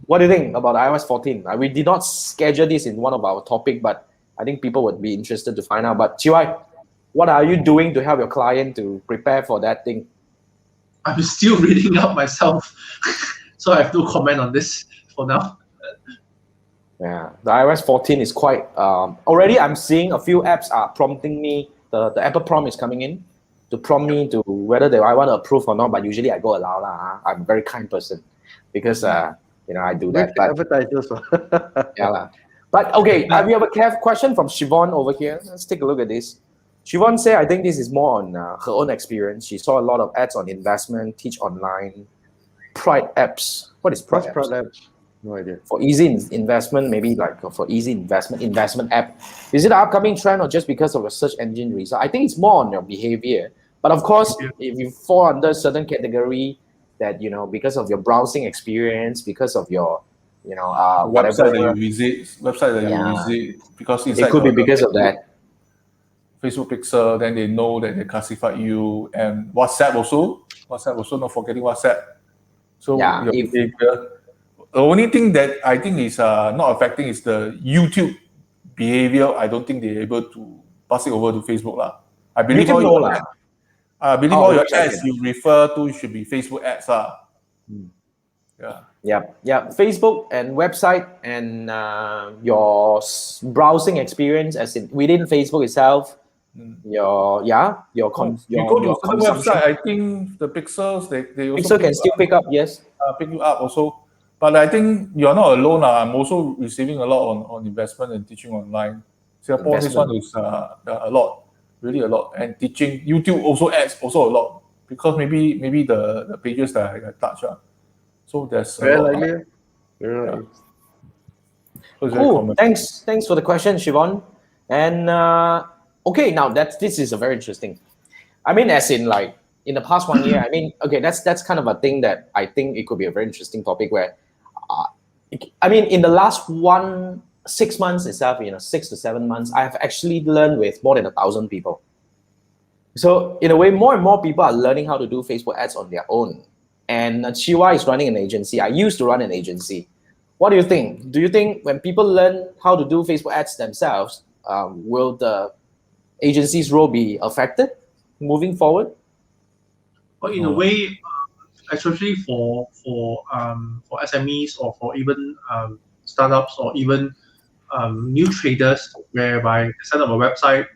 what do you think about iOS 14? We did not schedule this in one of our topic, but I think people would be interested to find out. But Chee, what are you doing to help your client to prepare for that thing? I'm still reading up myself, so I have no comment on this for now. Yeah, the iOS 14 is quite. Already, I'm seeing a few apps are prompting me. The Apple prompt is coming in to prompt me to whether I want to approve or not. But usually, I go allow lah. I'm a very kind person because I do that. But advertisers. yeah lah. But okay, we have a question from Siobhan over here. Let's take a look at this. Siobhan said, I think this is more on her own experience. She saw a lot of ads on investment, teach online, Pride apps. What is Pride apps? No idea. For easy investment, maybe like for easy investment app. Is it an upcoming trend or just because of a search engine result? I think it's more on your behavior. But of course, if you fall under a certain category that, because of your browsing experience, because of your, whatever. Website that you visit, because it could be because of that. Facebook Pixel, then they know that they classify you, and WhatsApp also, not forgetting WhatsApp. So your behavior. The only thing that I think is not affecting is the YouTube behavior. I don't think they're able to pass it over to Facebook lah. I believe all your ads you refer to should be Facebook ads lah. Yeah. Facebook and website and your browsing experience, as in within Facebook itself. Your website. I think the pixels they also Pixel can still pick up. Yes, pick you up also. But I think you're not alone. I'm also receiving a lot on investment and teaching online. Singapore, this one is a lot, really a lot. And teaching, YouTube also adds also a lot because maybe the pages that I touch. So there's very likely. So cool. Thanks for the question, Siobhan. And okay, now this is a very interesting. I mean, as in like in the past 1 year, I mean, okay, that's kind of a thing that I think it could be a very interesting topic where, I mean, in the last 6 months itself, 6 to 7 months, I've actually learned with more than 1,000 people. So in a way, more and more people are learning how to do Facebook ads on their own. And Chee is running an agency. I used to run an agency. What do you think? Do you think when people learn how to do Facebook ads themselves, will the agency's role be affected moving forward? Well, in a way, especially for SMEs or for even startups or even new traders, whereby they set up a website,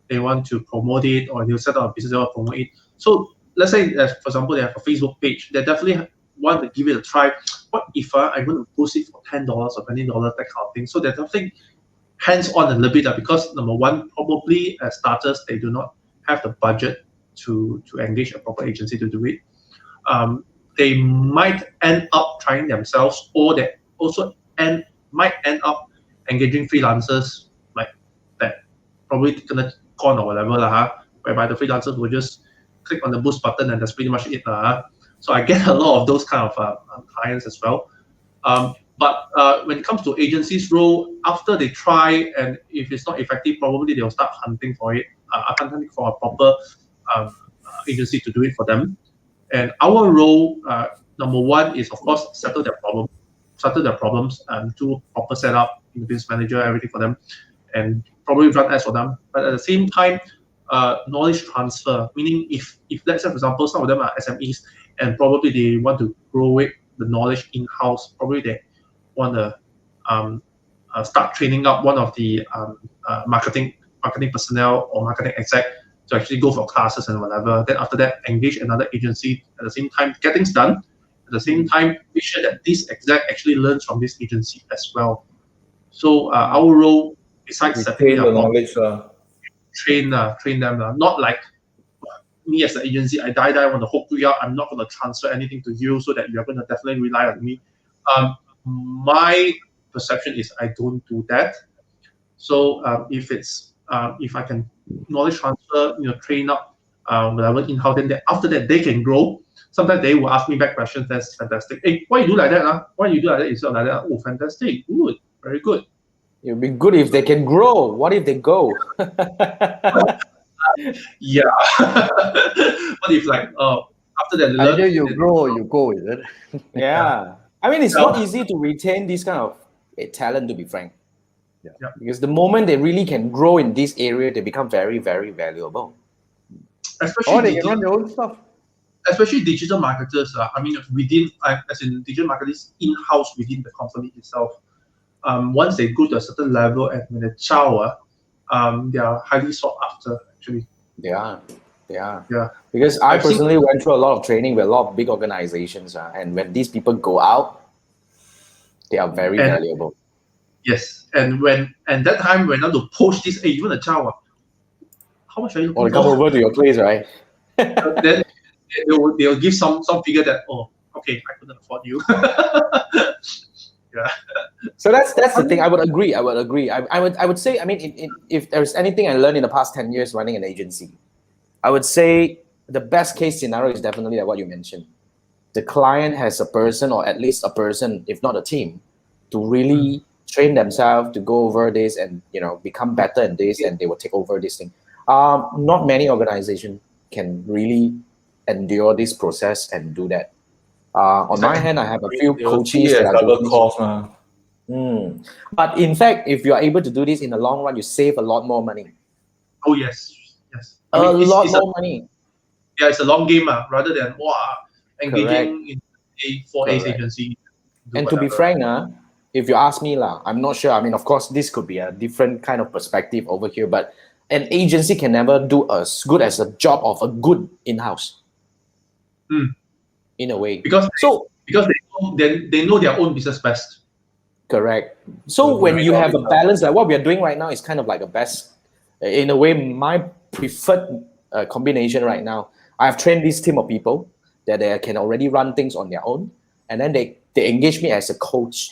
they want to promote it, or they'll set up a business, they want to promote it. So let's say, for example, they have a Facebook page. They definitely want to give it a try. What if I'm going to post it for $10 or $20, that kind of thing? So they're definitely hands-on a little bit, because number one, probably as starters, they do not have the budget to engage a proper agency to do it. They might end up trying themselves, or they also might end up engaging freelancers like that, probably taken con or whatever, whereby the freelancers will just click on the boost button and that's pretty much it. So I get a lot of those kind of clients as well. But when it comes to agencies' role, after they try, and if it's not effective, probably they'll start hunting for it, hunting for a proper agency to do it for them. And our role, number one, is of course settle their problems, and do proper setup in the business manager, everything for them, and probably run ads for them. But at the same time, knowledge transfer, meaning if let's say, for example, some of them are SMEs and probably they want to grow the knowledge in-house, probably they want to start training up one of the marketing personnel or marketing exec to actually go for classes and whatever. Then after that, engage another agency at the same time, get things done. At the same time, make sure that this exec actually learns from this agency as well. So our role, besides setting up knowledge, train them. Not like me as the agency, I want to hook you up. I'm not going to transfer anything to you so that you're going to definitely rely on me. My perception is I don't do that. So if I can knowledge transfer, train up whatever in-house, then after that they can grow. Sometimes they will ask me back questions. That's fantastic. Hey, why you do like that? Why you do like that instead of like that? Oh, fantastic. Good. Very good. It would be good if they can grow. What if they go? Yeah. What if after that, they learn. Either you grow or you go, is it? Yeah. I mean, it's not easy to retain this kind of talent, to be frank. Yeah. Because the moment they really can grow in this area, they become very, very valuable. Especially Or they can run their own stuff. Especially digital marketers. I mean, within, as in digital marketers in-house within the company itself. Once they go to a certain level and when they chow, they are highly sought after, actually. They are. Yeah. Because I I've seen- personally went through a lot of training with a lot of big organizations, and when these people go out, they are very valuable. Yes, and that time when I want to poach this, hey, you want a chow? How much are you Or looking they come for? over to your place, right? Then they'll give some figure that, oh, okay, I couldn't afford you. Yeah. So that's the thing. I would agree. I would say. I mean, if there's anything I learned in the past 10 years running an agency, I would say the best case scenario is definitely like what you mentioned. The client has a person, or at least a person, if not a team, to really train themselves to go over this and become better in this, and they will take over this thing. Not many organizations can really endure this process and do that. On my hand, I have a few coaches that are doing this. But in fact, if you are able to do this in the long run, you save a lot more money. Oh yes. A lot more money. Yeah, it's a long game, rather than engaging in a 4A Correct. agency. And to be frank, if you ask me, I'm not sure. I mean, of course, this could be a different kind of perspective over here, but an agency can never do as good as a job of a good in-house. In a way. Because they know their own business best. Correct. So when you have a balance, like what we are doing right now is kind of like a best, in a way, my preferred combination right now. I've trained this team of people that they can already run things on their own, and then they engage me as a coach.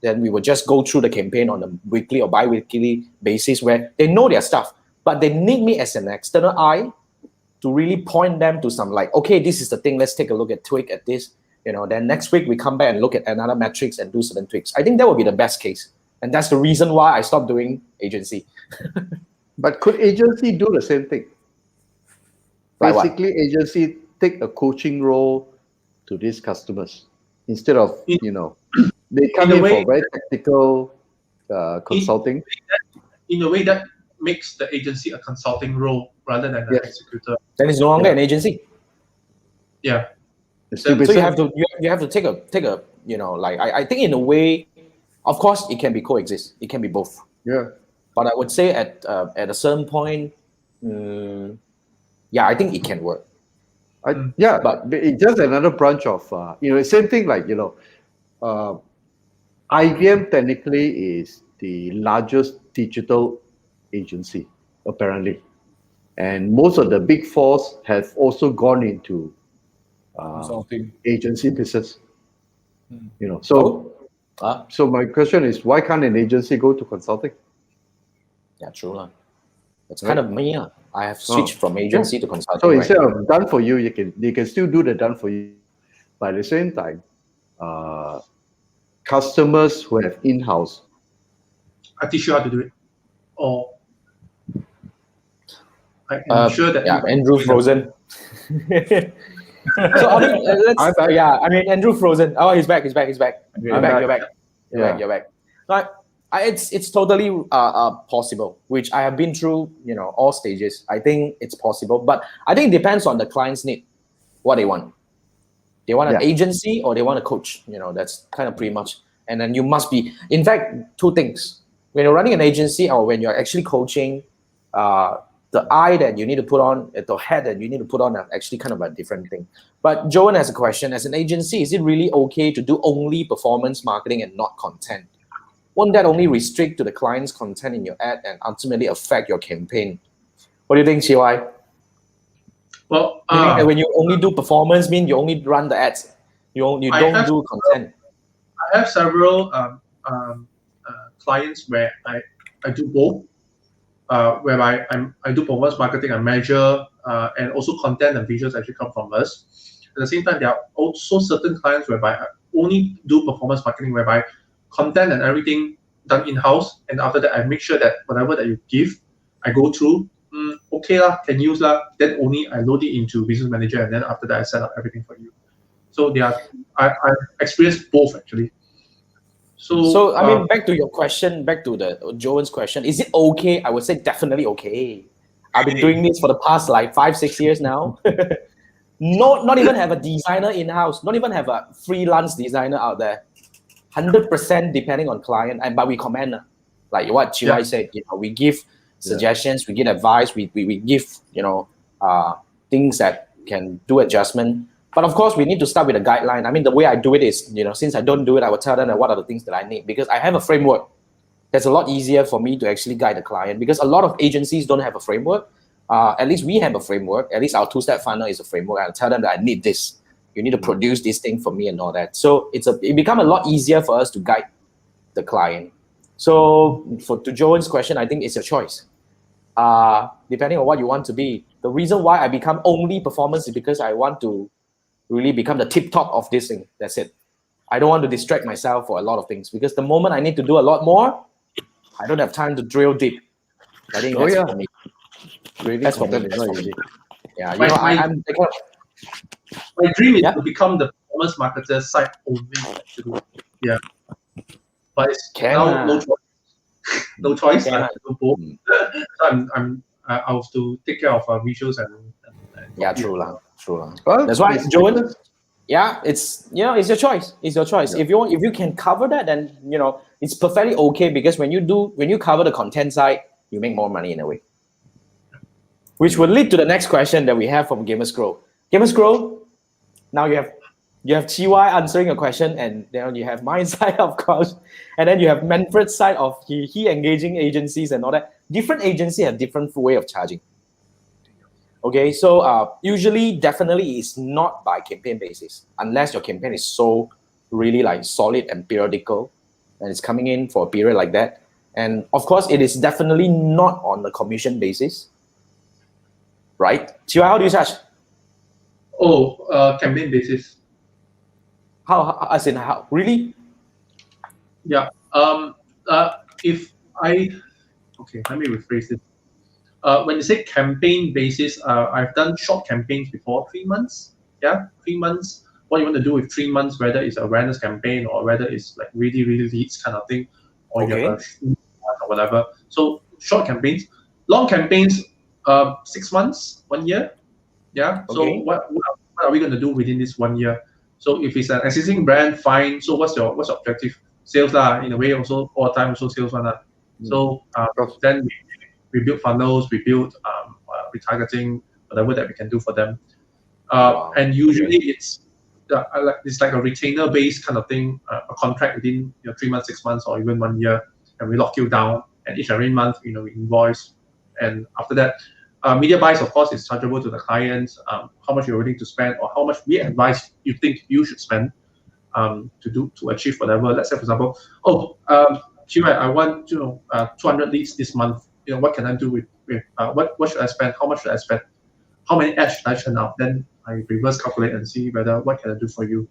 Then we will just go through the campaign on a weekly or bi-weekly basis where they know their stuff, but they need me as an external eye to really point them to some, like, okay, this is the thing, let's take a look at tweak at this. Then next week we come back and look at another metrics and do certain tweaks. I think that would be the best case. And that's the reason why I stopped doing agency. But could agency do the same thing? Like Basically, agency take a coaching role to these customers instead of, they come in for very technical consulting. In a way that makes the agency a consulting role rather than an executor. Then it's no longer an agency. Yeah. So you have to take a like I think in a way, of course it can be coexist. It can be both. Yeah. But I would say at a certain point, I think it can work. But it's just another branch of same thing like IBM technically is the largest digital agency apparently, and most of the big fours have also gone into consulting agency business. So my question is, why can't an agency go to consulting? Yeah, true lah. That's kind of me. I have switched from agency to consulting. So instead of done for you, they can still do the done for you, but at the same time, customers who have in-house, I teach you how to do it. Or I'm sure that Andrew Frozen. So I mean, Andrew Frozen. Oh, he's back. You're back. But it's totally possible, which I have been through. All stages. I think it's possible, but I think it depends on the client's need, what they want. They want an agency or they want a coach. That's kind of pretty much. And then you must be. In fact, two things. When you're running an agency or when you're actually coaching, the eye that you need to put on, the head that you need to put on are actually kind of a different thing. But Joan has a question. As an agency, is it really okay to do only performance marketing and not content? Won't that only restrict to the client's content in your ad and ultimately affect your campaign? What do you think, Chee? Well, when you only do performance, mean you only run the ads. You don't do content. I have several clients where I do both. Whereby I do performance marketing, I measure, and also content and visuals actually come from us. At the same time, there are also certain clients whereby I only do performance marketing, whereby content and everything done in-house, and after that, I make sure that whatever that you give, I go through, okay lah, can use lah. Then only I load it into Business Manager, and then after that I set up everything for you. So I experienced both actually. So I mean, back to your question, back to the Joan's question, is it okay? I would say definitely okay. I've been doing this for the past like 5-6 years now. Not even have a designer in-house, not even have a freelance designer out there. 100% depending on client, but we comment, like what Chee said, we give suggestions, we give advice, we give, things that can do adjustment. But of course, we need to start with a guideline. I mean, the way I do it is, since I don't do it, I will tell them what are the things that I need, because I have a framework. That's a lot easier for me to actually guide the client, because a lot of agencies don't have a framework. At least we have a framework. At least our two-step funnel is a framework. I'll tell them that I need this. You need to produce this thing for me and all that. So it become a lot easier for us to guide the client. So to Joan's question, I think it's your choice. Depending on what you want to be. The reason why I become only performance is because I want to really become the tip top of this thing. That's it. I don't want to distract myself for a lot of things, because the moment I need to do a lot more, I don't have time to drill deep. I think that's for me. Really, that's for me. That's not easy. Yeah, my dream is to become the performance marketer site only actually. Yeah, but it's now no choice. No choice. I have to do both. So I have to take care of visuals and true lah. Well, that's why, Joan. Yeah, it's your choice. It's your choice. Yeah. If you can cover that, then it's perfectly okay, because when you cover the content side, you make more money in a way. Which will lead to the next question that we have from Gamers Grow. Gamers Grow, now you have Chee answering a question, and then you have my side, of course, and then you have Manfred's side of he engaging agencies and all that. Different agencies have different way of charging. Okay, so usually, definitely, it's not by campaign basis, unless your campaign is so really like solid and periodical, and it's coming in for a period like that. And of course, it is definitely not on the commission basis, right? Chee, how do you charge? Campaign basis. How? As in how? Really? Yeah. If I let me rephrase it. When you say campaign basis, I've done short campaigns before, 3 months. Yeah, 3 months. What you want to do with 3 months, whether it's an awareness campaign or whether it's like really, really leads kind of thing, or you have or whatever. So short campaigns, long campaigns, 6 months, 1 year. Yeah. So what are we going to do within this 1 year? So if it's an existing brand, fine. So what's your objective? Sales lah, in a way, also all the time also sales one. So then we build funnels, we build retargeting, whatever that we can do for them. And usually it's like a retainer-based kind of thing, a contract within 3 months, 6 months, or even 1 year, and we lock you down. And each every month, we invoice. And after that, media buys, of course, is chargeable to the clients. How much you're willing to spend, or how much we advise you think you should spend to achieve whatever. Let's say, for example, Chee, I want 200 leads this month. What can I do with what should I spend? How much should I spend? How many ads should I churn out? Then I reverse calculate and see whether what can I do for you.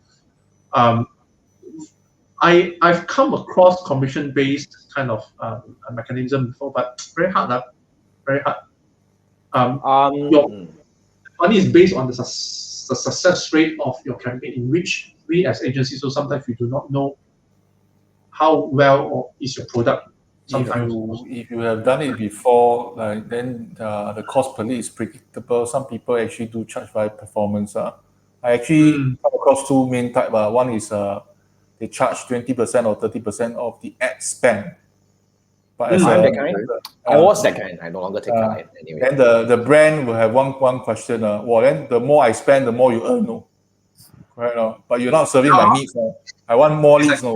I've come across commission-based kind of mechanism before, but very hard. Very hard. Your money is based on the success rate of your campaign, in which we as agencies, so sometimes we do not know how well is your product. Sometimes if you have done it before, then the cost per lead is predictable. Some people actually do charge by performance. I actually come across two main types. One is they charge 20% or 30% of the ad spend. But as I was that kind. I no longer take client anyway. Then the brand will have one question. Then the more I spend, the more you earn. No, right? No, but you're not serving my needs. No. I want more leads. No.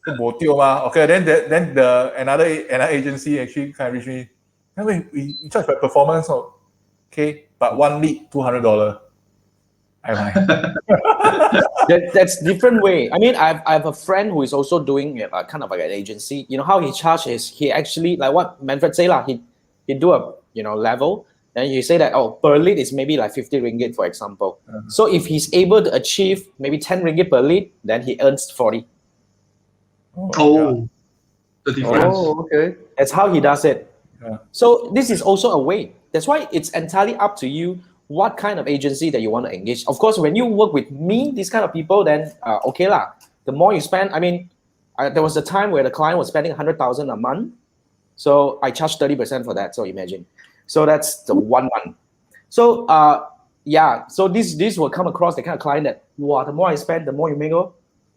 Okay, then another agency actually kind of reached me. Hey, we charge by performance. No. Okay, but one lead $200. That's different way. I mean, I have a friend who is also doing kind of like an agency. How he charges? He actually, like what Manfred say lah. He do a level, and he say that per lead is maybe like 50 ringgit, for example. So if he's able to achieve maybe 10 ringgit per lead, then he earns 40. The difference. Okay. That's how he does it. So this is also a way. That's why it's entirely up to you what kind of agency that you want to engage. Of course, when you work with me, these kind of people, then okay lah. The more you spend, I mean, there was a time where the client was spending 100,000 a month, so I charged 30% for that. So imagine, so that's the 1 month. So yeah, so this will come across the kind of client that wow, the more I spend, the more you make.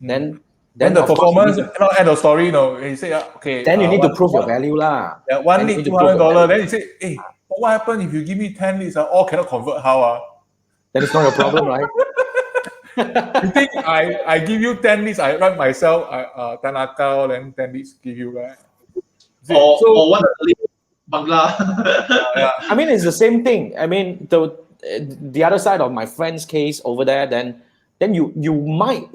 Then the performance, not end of story, he say, okay. Then you need to prove your value lah. Yeah, one lead $200. Then you say, hey, what happens if you give me 10 leads? All cannot convert how? Then it's not your problem, right? You think I give you 10 leads, I run myself, 10 account, and 10 leads give you, right? Or what Bangla. Yeah. I mean, it's the same thing. I mean, the other side of my friend's case over there, then you might,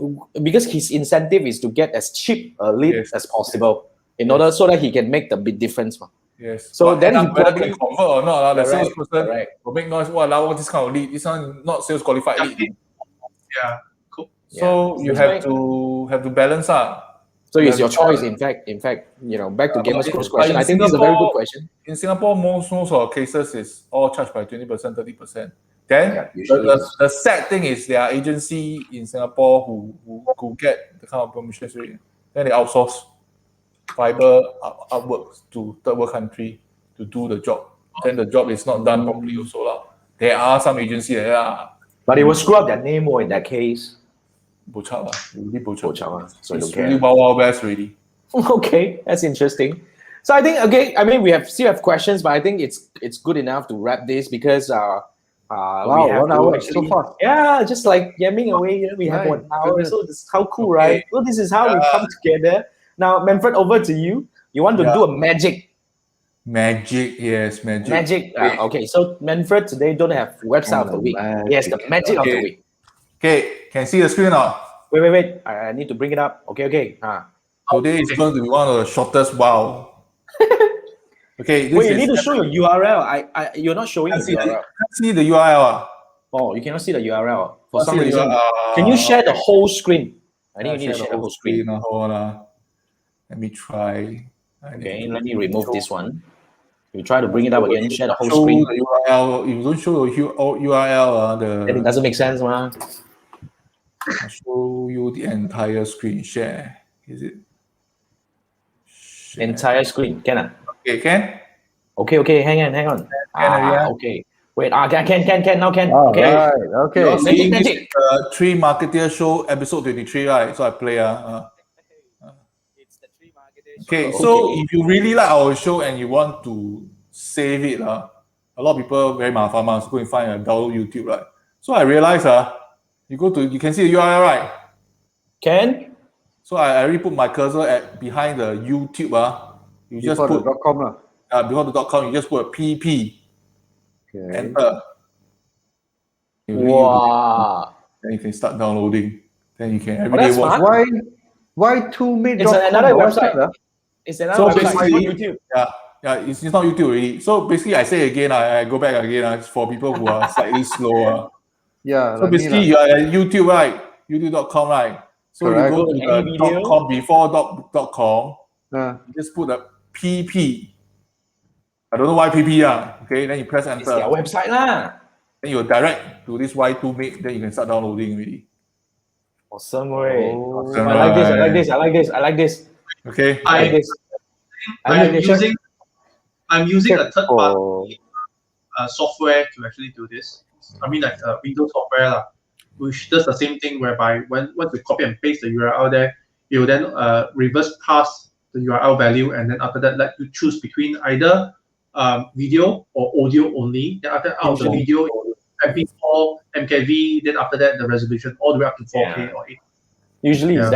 because his incentive is to get as cheap a lead as possible in order so that he can make the big difference. Yes. So then he probably can convert or not. The correct, salesperson will make noise. Wow, this kind of lead. This one not sales qualified lead. Yeah. Cool. So you have to balance out. So it's your choice. In fact, back to Gamer's Crow's question. I think this is a very good question. In Singapore, most of our cases is all charged by 20%, 30%. Then the sad thing is there are agency in Singapore who get the kind of permissions rate. Then they outsource fiber upwards to third world country to do the job. Then the job is not done properly also. There are some agencies there. But it will screw up their name more in that case. Bochap, really Bochap. So it's really wild west really. Okay, that's interesting. So I think we still have questions, but I think it's good enough to wrap this because wow, 1 hour actually, so fast. Yeah, just like yamming away. We have 1 hour. Goodness. So this is how cool, right? Well, this is how we come together. Now, Manfred, over to you. You want to do a magic. Magic, yes, magic. Magic. Okay, so Manfred today don't have website of the week. Yes, the magic of the week. Okay, can see the screen now? Wait. I need to bring it up. Okay. Today is going to be one of the shortest. Wow. Okay. Wait, you need to show your URL. You're not showing the URL. Can't see the URL. Oh, you cannot see the URL for some reason. Can you share the whole screen? I think you need to share the whole screen. Let me try. Okay, let me remove this one. You try to bring it up again, share the whole screen. The URL, if you don't show your URL, then it doesn't make sense, man. I'll show you the entire screen. Share. Is it? Share. Entire screen. Can Okay, can? Okay, hang on. Okay. Wait, can now can. Oh, okay. Right, okay. Magic. 3 Marketeers show episode 23, right? So I play It's the 3 Marketeers. Okay, so if you really like our show and you want to save it, a lot of people very mafama, so go and find a download YouTube, right? So I realized you can see the URL, right? Can? So I already put my cursor behind the YouTube. You just put the .com. Before the .com, you just put a PP. Okay. Enter. Wow. Then you can start downloading. Then you can every day watch. Why 2mate.com? It's another website. It's another website. It's YouTube. Yeah, it's not YouTube already. So basically, I say again, I go back again for people who are slightly slower. Yeah. So basically, you are at YouTube, right? YouTube.com, right? So correct. You go to the .com before .com. You just put a PP. I don't know why PP. Okay, then you press enter. It's their website lah. Then you direct to this Y2Mate. Then you can start downloading already. Awesome, way. Awesome. I like this. Okay. I'm using a third party software to actually do this. I mean, like Windows software, which does the same thing whereby once you copy and paste the URL there, you then reverse pass the URL value, and then after that, let you choose between either video or audio only. Then after out of the video, MP4, MKV. Then after that, the resolution all the way up to 4K or 8. Usually is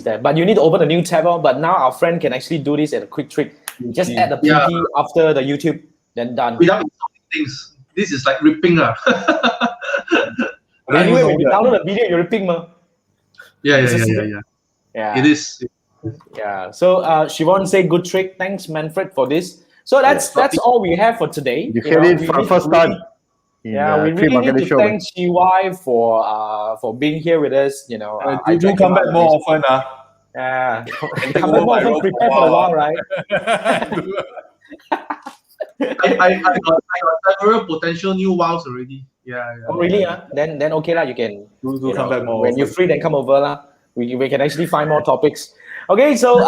that. But you need to open a new tab. But now our friend can actually do this at a quick trick. Just add the PP after the YouTube, then done. Without installing things. This is like ripping. Anyway, when you download a video, you're ripping. Yeah. It is. Yeah. So Siobhan say good trick. Thanks, Manfred, for this. So that's all we have for today. You get it for the first time. We really need to thank Chee for being here with us. You do come back more often, come back more often. Prepare for a while, right? I got several potential new wows already. Yeah. Oh, really? Then okay lah. You can Do come back more when you're often. free. Then come over lah. We can actually find more topics. Okay, so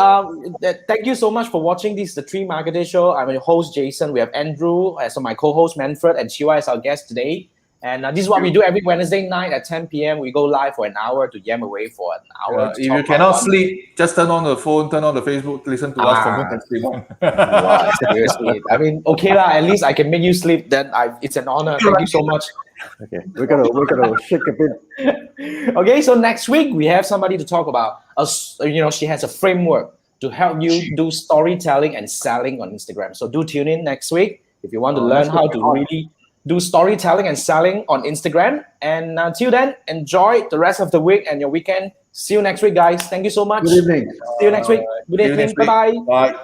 thank you so much for watching this the Three Marketer Show. I'm your host Jason. We have Andrew as my co-host Manfred and Chee as our guest today. And this is what we do every Wednesday night at 10 p.m. We go live for an hour to yam away for an hour. If you cannot sleep, just turn on the phone, turn on the Facebook, listen to us. Confirm can sleep. Wow, seriously. I mean, okay lah. At least I can make you sleep. Then it's an honor. Thank you so much. Okay, we're gonna shake a bit. Okay, so next week we have somebody to talk about. She has a framework to help you do storytelling and selling on Instagram. So do tune in next week if you want to learn how to really do storytelling and selling on Instagram. And until then, enjoy the rest of the week and your weekend. See you next week, guys. Thank you so much. Good evening. See you next week. Good evening. Bye-bye. Bye.